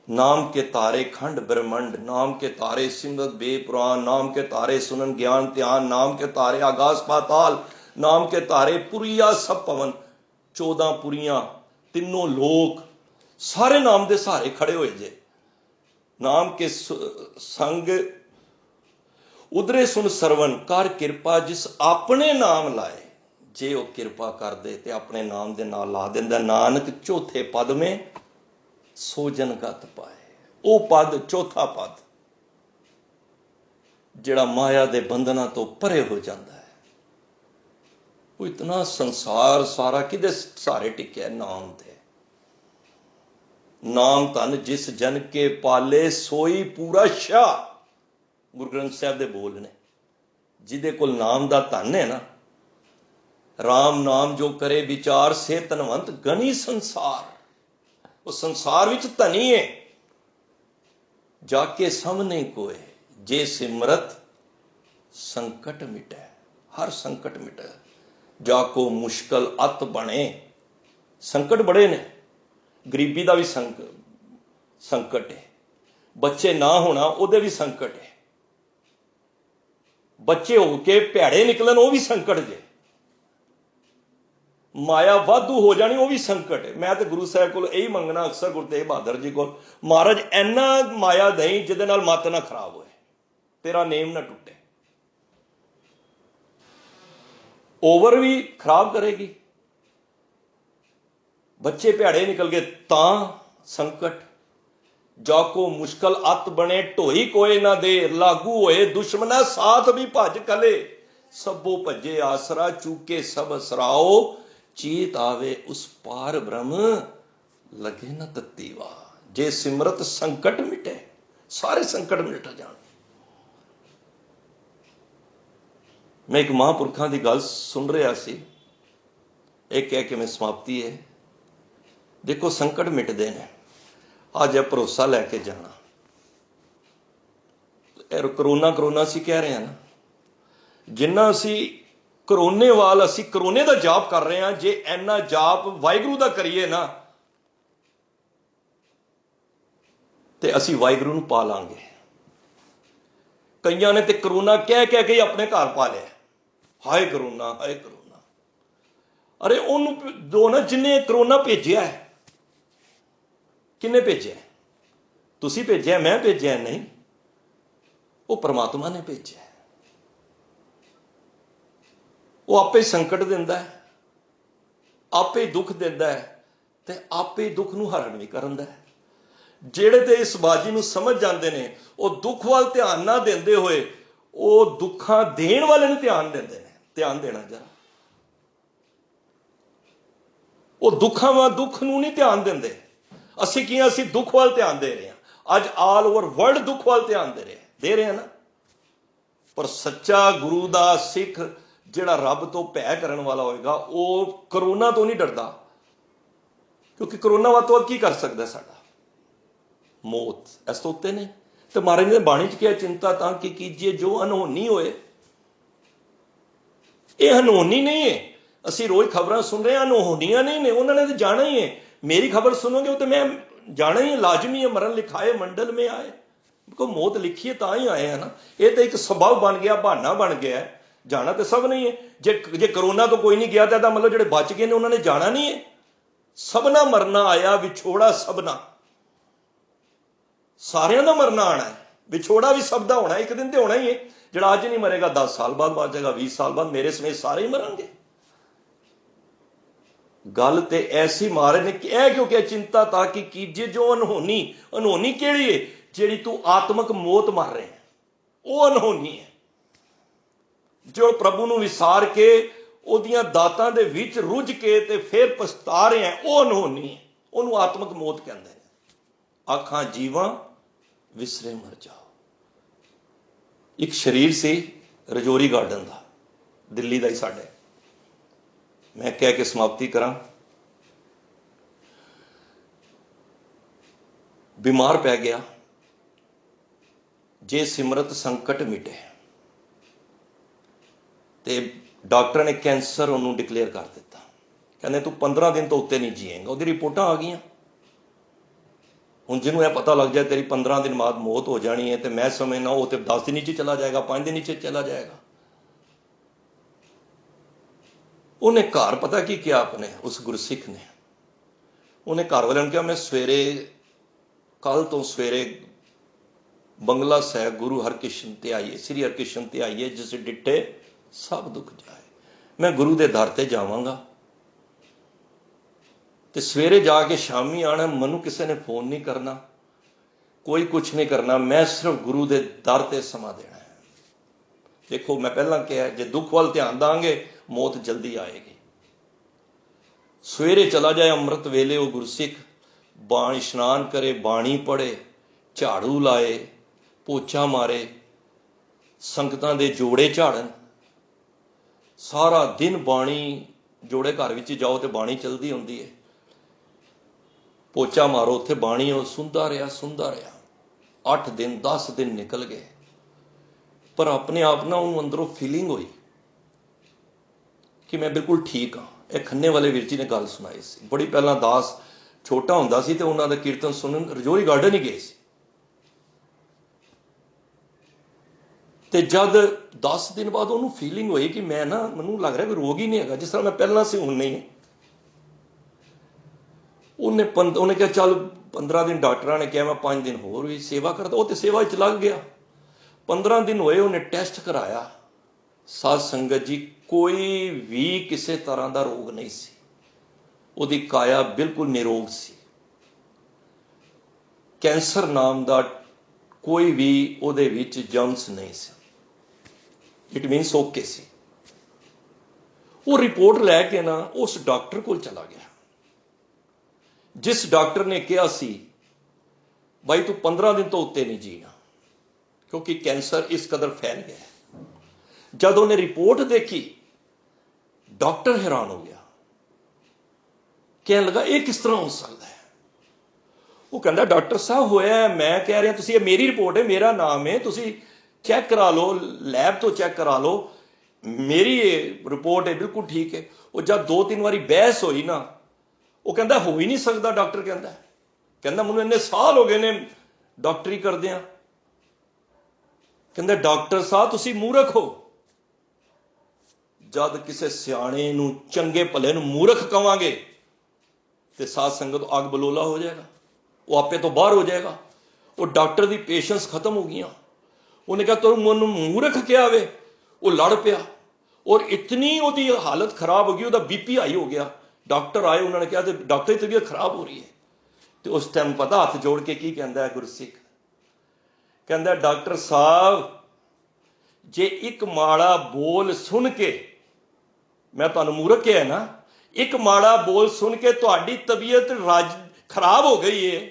ਨਾਮ ਕੇ ਤਾਰੇ ਖੰਡ ਬ੍ਰਹਮੰਡ, ਨਾਮ ਕੇ ਤਾਰੇ सिमरत बेपुराण, नाम के तारे सुनन ज्ञान ध्यान, नाम के तारे आकाश पाताल, नाम के तारे पुरिया सब पवन, 14 पुरियां, तीनों लोक, सारे नाम के सहारे खड़े हुए जे। नाम के संग उधरे सुन सरवण, कर किरपा जिस अपने नाम लाए। जे वो किरपा कर दे ते अपने नाम दे नाल ला देंदा, नानक चौथे पद में सोजन गत पाए। वो पद, चौथा पद, जिहड़ा माया दे बंधना तो परे हो जाता है। वो इतना संसार सारा किदे सहारे टिकिया? नाम दे। नाम धन जिस जन के पाले, सोई पूरा शाह। गुरु ग्रंथ साहब दे बोल ने, जिदे कोल नाम दा धन है ना, राम नाम जो करे विचार, से धनवंत गनी संसार। वो संसार विच धनी है। जाके सामने कोय, जे सिमरत संकट मिटे। हर संकट मिटे। जाको मुश्किल अत बने। संकट बड़े ने, गरीबी का भी संकट है, बच्चे ना होना उहदे भी संकट है, बच्चे होके भैड़े निकलन वो भी संकट जे, माया वाधू हो जानी वो भी संकट है। मैं तो गुरु साहब को यही मंगना अक्सर, गुरु तेग बहादुर जी को, महाराज इन्ना माया दई जिहदे नाल मत ना खराब होए, तेरा नेम ना टुटे। ओवर भी खराब करेगी, बच्चे भैड़े निकल गए तां संकट। जाको मुश्किल अत बने, ढोई कोई ना दे, लागू होए दुश्मना साथ भी भज कले। सबो भजे आसरा, चूके सब असराओ, चेत आवे उस पार ब्रह्म, लगे न तत्ती वाह। जे सिमरत संकट मिटे, सारे संकट मिट जान। मैं एक महापुरखों की गल सुन रहा सी, एक कह के मैं समाप्ति है। देखो संकट मिटते हैं, आज है भरोसा लैके जाना। करोना करोना असी कह रहे हैं ना, जिन्ना असी करोने वाल, असी करोने का जाप कर रहे हैं, जे इन्ना जाप वाहिगुरू का करिए ना, तो असी वाहिगुरू नूं पा लांगे। कईयां ने तो करोना कह कह के ही अपने घर पा लिया, हाय करोना हाय करोना। अरे उन्होंने दो ना, जिन्हें करोना भेजिया है, किन्ने भेजिया? तुसी भेजिया, मैं भेजिया नहीं, वो परमात्मा ने भेजिया। वो आपे संकट दिंदा है, आपे दुख दिंदा है, ते आपे दुख नूं हरण भी करदा है। ਜਿਹੜੇ ਤੇ इस बाजी ਨੂੰ समझ जाते हैं, वो दुख वाल ध्यान ना देंदे होए, वो दुखा देण वाले ਨੂੰ ध्यान देंदे ने। ध्यान देना जरा, वो दुखा वा दुख ਨੂੰ नहीं ध्यान देंदे। ਅਸੀਂ ਕੀ, ਅਸੀਂ दुख वाल ध्यान दे रहे हैं। ਅੱਜ आल ओवर वर्ल्ड दुख वाल ध्यान दे रहे हैं ना। पर सच्चा गुरु दा सिख ਜਿਹੜਾ रब तो भय करन वाला होएगा, वो करोना तो नहीं डरदा, क्योंकि करोना वाद तो की कर सकता साडा? मौत। इस तो उत्ते नहीं। तो महाराज ने बाणी च किया, चिंता तां की कीजिए जो अनहोनी होए। ये अनहोनी नहीं है। असी रोज खबरां सुन रहे हैं, अनहोनियां नहीं ने, उन्होंने तो जाना ही है। मेरी खबर सुनोगे तो मैं जाना ही, लाजमी है। मरण लिखाए मंडल में आए, को मौत लिखी है तां ही आए हैं ना। ये तो एक सबब बन गया, बहाना बन गया है। जाना तो सब नहीं है। जे करोना तो कोई नहीं गया तो मतलब जो बच गए ने उन्होंने जाना नहीं है। सबना मरना आया, विछोड़ा सबना, सारियां दा मरना आना है। विछोड़ा भी सब दा होना, एक दिन तो होना ही है। जो अज नहीं मरेगा 10 साल बाद मर जाएगा, 20 साल बाद, मेरे समेत सारे ही मरेंगे। गल तो ऐसी महाराज ने क्यों क्या, चिंता ताकि कीजिए जो अनहोनी। अनहोनी केड़ी है? जेड़ी तू आत्मक मौत मर रहे हैं, वो अनहोनी है। जो प्रभु नूं विसार के ओदियां दातां दे विच रुझ के ते फिर पछता रहे हैं, वो अनहोनी है। उन्होंने आत्मक मौत कहते हैं। आखां जीवां विसरे मर जाओ। एक शरीर से रजौरी गार्डन का, दिल्ली का ही साडे, मैं कह के समाप्ति करा। बीमार पै गया, जे सिमरत संकट मिटे, तो डॉक्टर ने कैंसर उन्होंने डिकलेयर कर दिता। कहने तू 15 दिन तो उत्ते नहीं जिएगा। उसकी रिपोर्टां आ गई। हुण जिन्होंने यह पता लग जाए तेरी 15 दिन बाद मौत हो जानी है, तो मैं समझना वो तो 10 दिन ही चला जाएगा, 5 दिन ही चला जाएगा। ਉਹਨੇ ਘਰ ਪਤਾ ਕੀ ਕਿਹਾ ਆਪਣੇ ਉਸ ਗੁਰਸਿੱਖ ਨੇ, ਉਹਨੇ ਘਰ ਵਾਲਿਆਂ ਨੂੰ ਕਿਹਾ ਮੈਂ ਸਵੇਰੇ, ਕੱਲ ਤੋਂ ਸਵੇਰੇ ਬੰਗਲਾ ਸਾਹਿਬ ਗੁਰੂ ਹਰਕ੍ਰਿਸ਼ਨ ਤੇ ਆਈਏ, ਸ੍ਰੀ ਹਰਕ੍ਰਿਸ਼ਨ ਤੇ ਆਈਏ, ਜਿਸ ਡਿੱਠੇ ਸਭ ਦੁੱਖ ਜਾਏ। ਮੈਂ ਗੁਰੂ ਦੇ ਦਰ ਤੇ ਜਾਵਾਂਗਾ ਤੇ ਸਵੇਰੇ ਜਾ ਕੇ ਸ਼ਾਮੀ ਆਣਾ, ਮੈਨੂੰ ਕਿਸੇ ਨੇ ਫੋਨ ਨਹੀਂ ਕਰਨਾ, ਕੋਈ ਕੁਛ ਨਹੀਂ ਕਰਨਾ, ਮੈਂ ਸਿਰਫ ਗੁਰੂ ਦੇ ਦਰ ਤੇ ਸਮਾਂ ਦੇਣਾ ਹੈ। ਦੇਖੋ ਮੈਂ ਪਹਿਲਾਂ ਕਿਹਾ, ਜੇ ਦੁੱਖ ਵੱਲ ਧਿਆਨ ਦਾਂਗੇ ਮੌਤ ਜਲਦੀ ਆਏਗੀ। ਸਵੇਰੇ ਚਲਾ ਜਾਏ ਅੰਮ੍ਰਿਤ ਵੇਲੇ ਉਹ ਗੁਰਸਿੱਖ, ਬਾਣੀ ਇਸ਼ਨਾਨ ਕਰੇ, ਬਾਣੀ ਪੜ੍ਹੇ, ਝਾੜੂ ਲਾਏ, ਪੋਚਾ ਮਾਰੇ, ਸੰਗਤਾਂ ਦੇ ਜੋੜੇ ਝਾੜਨ, ਸਾਰਾ ਦਿਨ ਬਾਣੀ, ਜੋੜੇ ਘਰ ਵਿੱਚ ਜਾਓ ਤੇ ਬਾਣੀ ਚੱਲਦੀ ਹੁੰਦੀ ਹੈ, ਪੋਚਾ ਮਾਰੋ ਉੱਥੇ ਬਾਣੀ, ਉਹ ਸੁਣਦਾ ਰਿਹਾ 8 ਦਿਨ 10 ਦਿਨ ਨਿਕਲ ਗਏ। ਪਰ ਆਪਣੇ ਆਪ ਨਾਲ ਉਹਨੂੰ ਅੰਦਰੋਂ ਫੀਲਿੰਗ ਹੋਈ ਕਿ ਮੈਂ ਬਿਲਕੁਲ ਠੀਕ ਹਾਂ। ਇਹ ਖੰਨੇ ਵਾਲੇ ਵੀਰ ਜੀ ਨੇ ਗੱਲ ਸੁਣਾਈ ਸੀ, ਬੜੀ ਪਹਿਲਾਂ ਦਾਸ ਛੋਟਾ ਹੁੰਦਾ ਸੀ ਤੇ ਉਹਨਾਂ ਦਾ ਕੀਰਤਨ ਸੁਣਨ ਰਜੌਰੀ ਗਾਰਡਨ ਹੀ ਗਏ ਸੀ, ਤੇ ਜਦ 10 ਦਿਨ ਬਾਅਦ ਉਹਨੂੰ ਫੀਲਿੰਗ ਹੋਈ ਕਿ ਮੈਂ ਨਾ, ਮੈਨੂੰ ਲੱਗ ਰਿਹਾ ਕਿ ਰੋਗ ਹੀ ਨਹੀਂ ਹੈਗਾ, ਜਿਸ ਤਰ੍ਹਾਂ ਮੈਂ ਪਹਿਲਾਂ ਸੀ ਹੁਣ ਨਹੀਂ। ਉਹਨੇ ਕਿਹਾ ਚੱਲ 15 ਦਿਨ ਡਾਕਟਰਾਂ ਨੇ ਕਿਹਾ, ਮੈਂ 5 ਦਿਨ ਹੋਰ ਵੀ ਸੇਵਾ ਕਰਦਾ, ਉਹ ਤੇ ਸੇਵਾ 'ਚ ਲੱਗ ਗਿਆ। 15 ਦਿਨ ਹੋਏ, ਉਹਨੇ ਟੈਸਟ ਕਰਾਇਆ, ਸਾਧ ਸੰਗਤ ਜੀ ਕੋਈ ਵੀ ਕਿਸੇ ਤਰ੍ਹਾਂ ਦਾ ਰੋਗ ਨਹੀਂ ਸੀ, ਉਹਦੀ ਕਾਇਆ ਬਿਲਕੁਲ ਨਿਰੋਗ ਸੀ, ਕੈਂਸਰ ਨਾਮ ਦਾ ਕੋਈ ਵੀ ਉਹਦੇ ਵਿੱਚ ਜਰਮਸ ਨਹੀਂ ਸੀ, ਇਟ ਮੀਨਸ ਓਕੇ ਸੀ। ਉਹ ਰਿਪੋਰਟ ਲੈ ਕੇ ਨਾ ਉਸ ਡਾਕਟਰ ਕੋਲ ਚਲਾ ਗਿਆ, ਜਿਸ ਡਾਕਟਰ ਨੇ ਕਿਹਾ ਸੀ ਭਾਈ ਤੂੰ 15 ਦਿਨ ਤੋਂ ਉੱਤੇ ਨਹੀਂ ਜੀਣਾ, ਕਿਉਂਕਿ ਕੈਂਸਰ ਇਸ ਕਦਰ ਫੈਲ ਗਿਆ। ਜਦ ਉਹਨੇ ਰਿਪੋਰਟ ਦੇਖੀ, ਡਾਕਟਰ ਹੈਰਾਨ ਹੋ ਗਿਆ, ਕਹਿਣ ਲੱਗਾ ਇਹ ਕਿਸ ਤਰ੍ਹਾਂ ਹੋ ਸਕਦਾ ਹੈ। ਉਹ ਕਹਿੰਦਾ ਡਾਕਟਰ ਸਾਹਿਬ ਹੋਇਆ, ਮੈਂ ਕਹਿ ਰਿਹਾ, ਤੁਸੀਂ, ਇਹ ਮੇਰੀ ਰਿਪੋਰਟ ਹੈ, ਮੇਰਾ ਨਾਮ ਹੈ, ਤੁਸੀਂ ਚੈੱਕ ਕਰਾ ਲਓ, ਲੈਬ ਤੋਂ ਚੈੱਕ ਕਰਾ ਲਓ, ਮੇਰੀ ਇਹ ਰਿਪੋਰਟ ਹੈ, ਬਿਲਕੁਲ ਠੀਕ ਹੈ। ਉਹ ਜਦ 2-3 ਵਾਰੀ ਬਹਿਸ ਹੋਈ ਨਾ, ਉਹ ਕਹਿੰਦਾ ਹੋ ਹੀ ਨਹੀਂ ਸਕਦਾ। ਡਾਕਟਰ ਕਹਿੰਦਾ ਮੈਨੂੰ ਇੰਨੇ ਸਾਲ ਹੋ ਗਏ ਨੇ ਡਾਕਟਰੀ ਕਰਦਿਆਂ। ਕਹਿੰਦਾ ਡਾਕਟਰ ਸਾਹਿਬ ਤੁਸੀਂ ਮੂਰਖ ਹੋ। ਜਦ ਕਿਸੇ ਸਿਆਣੇ ਨੂੰ, ਚੰਗੇ ਭਲੇ ਨੂੰ ਮੂਰਖ ਕਵਾਂਗੇ ਤੇ ਸਾਧ ਸੰਗਤ ਅੱਗ ਬਲੋਲਾ ਹੋ ਜਾਏਗਾ, ਉਹ ਆਪੇ ਤੋਂ ਬਾਹਰ ਹੋ ਜਾਏਗਾ। ਉਹ ਡਾਕਟਰ ਦੀ ਪੇਸ਼ੈਂਸ ਖਤਮ ਹੋ ਗਈਆਂ। ਉਹਨੇ ਕਿਹਾ ਤੂੰ ਮੈਨੂੰ ਮੂਰਖ ਕਿਹਾ ਵੇ। ਉਹ ਲੜ ਪਿਆ ਔਰ ਇਤਨੀ ਉਹਦੀ ਹਾਲਤ ਖਰਾਬ ਹੋ ਗਈ, ਉਹਦਾ BP ਹਾਈ ਹੋ ਗਿਆ। ਡਾਕਟਰ ਆਏ, ਉਹਨਾਂ ਨੇ ਕਿਹਾ ਤੇ ਡਾਕਟਰ ਦੀ ਤਬੀਅਤ ਖਰਾਬ ਹੋ ਰਹੀ ਹੈ। ਤੇ ਉਸ ਟਾਈਮ ਪਤਾ ਹੱਥ ਜੋੜ ਕੇ ਕੀ ਕਹਿੰਦਾ ਹੈ ਗੁਰਸਿੱਖ, ਕਹਿੰਦਾ ਡਾਕਟਰ ਸਾਹਿਬ ਜੇ ਇੱਕ ਮਾੜਾ ਬੋਲ ਸੁਣ ਕੇ, ਮੈਂ ਤੁਹਾਨੂੰ ਮੂਰਖ ਕਿਹਾ ਨਾ, ਇੱਕ ਮਾੜਾ ਬੋਲ ਸੁਣ ਕੇ ਤੁਹਾਡੀ ਤਬੀਅਤ ਖਰਾਬ ਹੋ ਗਈ ਏ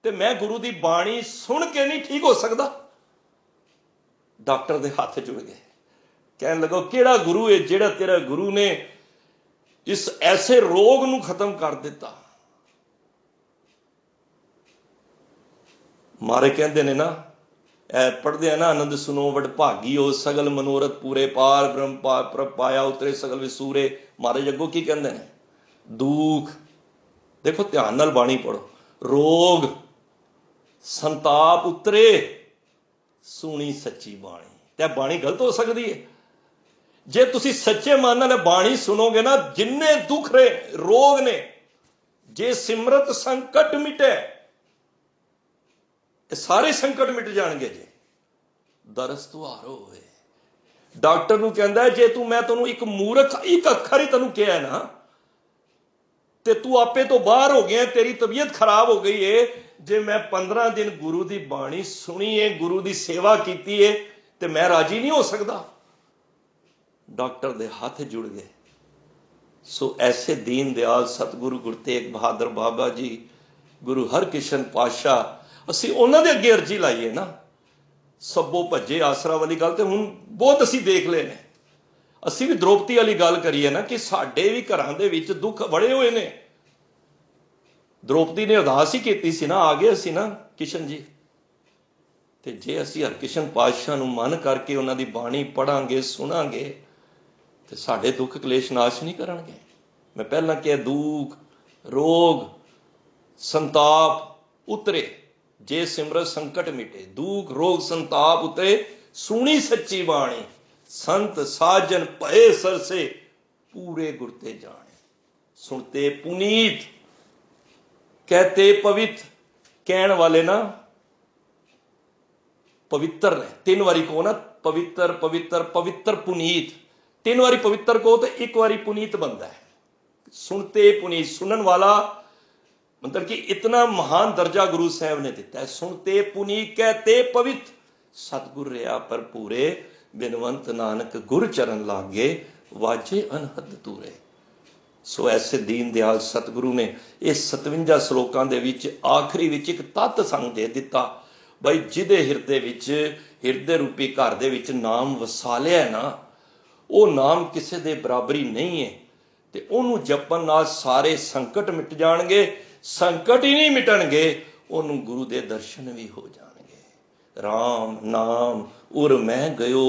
ਤੇ ਮੈਂ ਗੁਰੂ ਦੀ ਬਾਣੀ ਸੁਣ ਕੇ ਨਹੀਂ ਠੀਕ ਹੋ ਸਕਦਾ। ਡਾਕਟਰ ਦੇ ਹੱਥ ਜੁੜ ਗਏ, ਕਹਿਣ ਲੱਗਾ ਕਿਹੜਾ ਗੁਰੂ ਹੈ ਜਿਹੜਾ ਤੇਰਾ ਗੁਰੂ ਨੇ ਇਸ ਐਸੇ ਰੋਗ ਨੂੰ ਖਤਮ ਕਰ ਦਿੱਤਾ। ਮਾਰੇ ਕਹਿੰਦੇ ਨੇ ਨਾ, ਇਹ ਪੜ੍ਹਦੇ ਆ ਨਾ, ਆਨੰਦ ਸੁਨੋ ਵਡਭਾਗੀ ਹੋ ਸਗਲ ਮਨੋਰਥ ਪੂਰੇ, ਪਾਰ ਬ੍ਰਹਮ ਪ੍ਰਭ ਪਾਇਆ ਉਤਰੇ ਸਗਲ ਵਿਸੂਰੇ। ਮਹਾਰਾਜ ਅੱਗੋਂ ਕੀ ਕਹਿੰਦੇ ਨੇ, ਦੁੱਖ, ਦੇਖੋ ਧਿਆਨ ਨਾਲ ਬਾਣੀ ਪੜੋ, ਰੋਗ ਸੰਤਾਪ ਉਤਰੇ ਸੁਣੀ ਸੱਚੀ ਬਾਣੀ। ਤੇ ਬਾਣੀ ਗਲਤ ਹੋ ਸਕਦੀ ਹੈ? ਜੇ ਤੁਸੀਂ ਸੱਚੇ ਮਨ ਨਾਲ ਬਾਣੀ ਸੁਣੋਗੇ ਨਾ, ਜਿੰਨੇ ਦੁੱਖ ਰੋਗ ਨੇ, ਜੇ ਸਿਮਰਤ ਸੰਕਟ ਮਿਟੇ, ਇਹ ਸਾਰੇ ਸੰਕਟ ਮਿਟ ਜਾਣਗੇ ਜੇ ਦਰਸ ਤੁਹਾਰ ਹੋਵੇ। ਡਾਕਟਰ ਨੂੰ ਕਹਿੰਦਾ ਜੇ ਮੈਂ ਤੈਨੂੰ ਇੱਕ ਮੂਰਖ, ਇੱਕ ਅੱਖਰ ਹੀ ਤੈਨੂੰ ਕਿਹਾ ਨਾ, ਤੇ ਤੂੰ ਆਪੇ ਤੋਂ ਬਾਹਰ ਹੋ ਗਿਆ, ਤੇਰੀ ਤਬੀਅਤ ਖਰਾਬ ਹੋ ਗਈ ਏ। ਜੇ ਮੈਂ 15 ਦਿਨ ਗੁਰੂ ਦੀ ਬਾਣੀ ਸੁਣੀ ਏ, ਗੁਰੂ ਦੀ ਸੇਵਾ ਕੀਤੀ ਏ, ਤੇ ਮੈਂ ਰਾਜੀ ਨਹੀਂ ਹੋ ਸਕਦਾ? ਡਾਕਟਰ ਦੇ ਹੱਥ ਜੁੜ ਗਏ। ਸੋ ਐਸੇ ਦੀਨ ਦਿਆਲ ਸਤਿਗੁਰੂ ਗੁਰੂ ਤੇਗ ਬਹਾਦਰ ਬਾਬਾ ਜੀ, ਗੁਰੂ ਹਰਕ੍ਰਿਸ਼ਨ ਪਾਤਸ਼ਾਹ, ਅਸੀਂ ਉਹਨਾਂ ਦੇ ਅੱਗੇ ਅਰਜੀ ਲਾਈਏ ਨਾ। ਸਭੋ ਭੱਜੇ ਆਸਰਾ ਵਾਲੀ ਗੱਲ ਤੇ ਹੁਣ ਬਹੁਤ ਅਸੀਂ ਦੇਖ ਲਏ ਨੇ। ਅਸੀਂ ਵੀ ਦ੍ਰੋਪਦੀ ਵਾਲੀ ਗੱਲ ਕਰੀਏ ਨਾ, ਕਿ ਸਾਡੇ ਵੀ ਘਰਾਂ ਦੇ ਵਿੱਚ ਦੁੱਖ ਬੜੇ ਹੋਏ ਨੇ। ਦ੍ਰੋਪਦੀ ਨੇ ਅਰਦਾਸ ਹੀ ਕੀਤੀ ਸੀ ਨਾ, ਆ ਗਏ ਅਸੀਂ ਨਾ ਕਿਸ਼ਨ ਜੀ। ਤੇ ਜੇ ਅਸੀਂ ਹਰਕ੍ਰਿਸ਼ਨ ਪਾਤਸ਼ਾਹ ਨੂੰ ਮਨ ਕਰਕੇ ਉਹਨਾਂ ਦੀ ਬਾਣੀ ਪੜਾਂਗੇ, ਸੁਣਾਂਗੇ, ਤੇ ਸਾਡੇ ਦੁੱਖ ਕਲੇਸ਼ ਨਾਸ਼ ਨਹੀਂ ਕਰਨਗੇ। ਮੈਂ ਪਹਿਲਾਂ ਕਿਹਾ ਦੁੱਖ ਰੋਗ ਸੰਤਾਪ ਉਤਰੇ ਜੇ ਸਿਮਰਤ ਸੰਕਟ ਮਿਟੇ। ਦੁੱਖ ਰੋਗ ਸੰਤਾਪ ਉਤਰੇ ਸੁਣੀ ਸੱਚੀ ਬਾਣੀ, ਸੰਤ ਸਾਜਨ ਭਏ ਸਰਸੇ पूरे गुर ते जाने। सुनते पुनीत, कहते पवित्र। कहण वाले ना पवित्र ने। 3 वारी कहो ना, पवित्र पवित्र पवित्र पुनीत। 3 वारी पवित्र कहो तो 1 वारी पुनीत बनता है। सुनते पुनीत, सुनन वाला मतलब कि इतना महान दर्जा गुरु साहब ने दिता है। सुनते पुनीत, कहते पवित्र, सतगुर रहा पर पूरे, बिनवंत नानक गुर चरण लागे, वाजे अनहद तूरे। सो ऐसे दीन दयाल सतगुरु ने इस 57 श्लोकां दे विच आखिरी विच एक तत्त सानू दे दिता, बई जिहदे हिरदे विच, हिरदे रूपी घर दे विच नाम वसा लिया है ना, वो नाम किसी दे बराबरी नहीं है। ते ओनू जपन नाल सारे संकट मिट जाणगे। संकट ही नहीं मिटणगे, ओनू गुरु दे दर्शन भी हो जाणगे। राम नाम उर मैं गयो,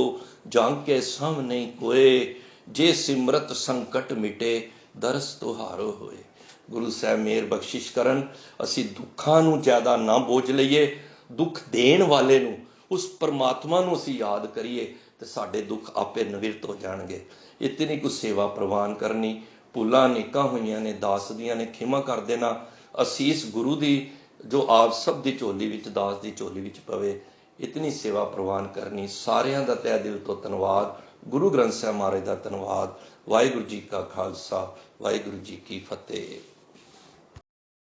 जांके सम नहीं कोए, जे सिमरत संकट मिटे, दरस तुहारो होए। गुरु साहब मेहर बख्शिश करन, असी दुखां नू ज़्यादा ना बोझ लईए, दुख देण वाले नू, उस परमात्मा नू असी याद करिए तो साडे दुख आपे निवृत्त हो जाणगे। इतनी कुछ सेवा प्रवान करनी, भुलां अनेकां होईयां ने, दास दियां ने, खिमा कर देना। असीस गुरु दी जो आप सब दी झोली विच, दास दी झोली विच पवे, इतनी सेवा प्रवान करनी। सारियां दा तहे दिल तो धन्नवाद। गुरु ग्रंथ साहिब महाराज दा धन्नवाद। वाहिगुरू जी का खालसा, वाहिगुरू जी की फतेह।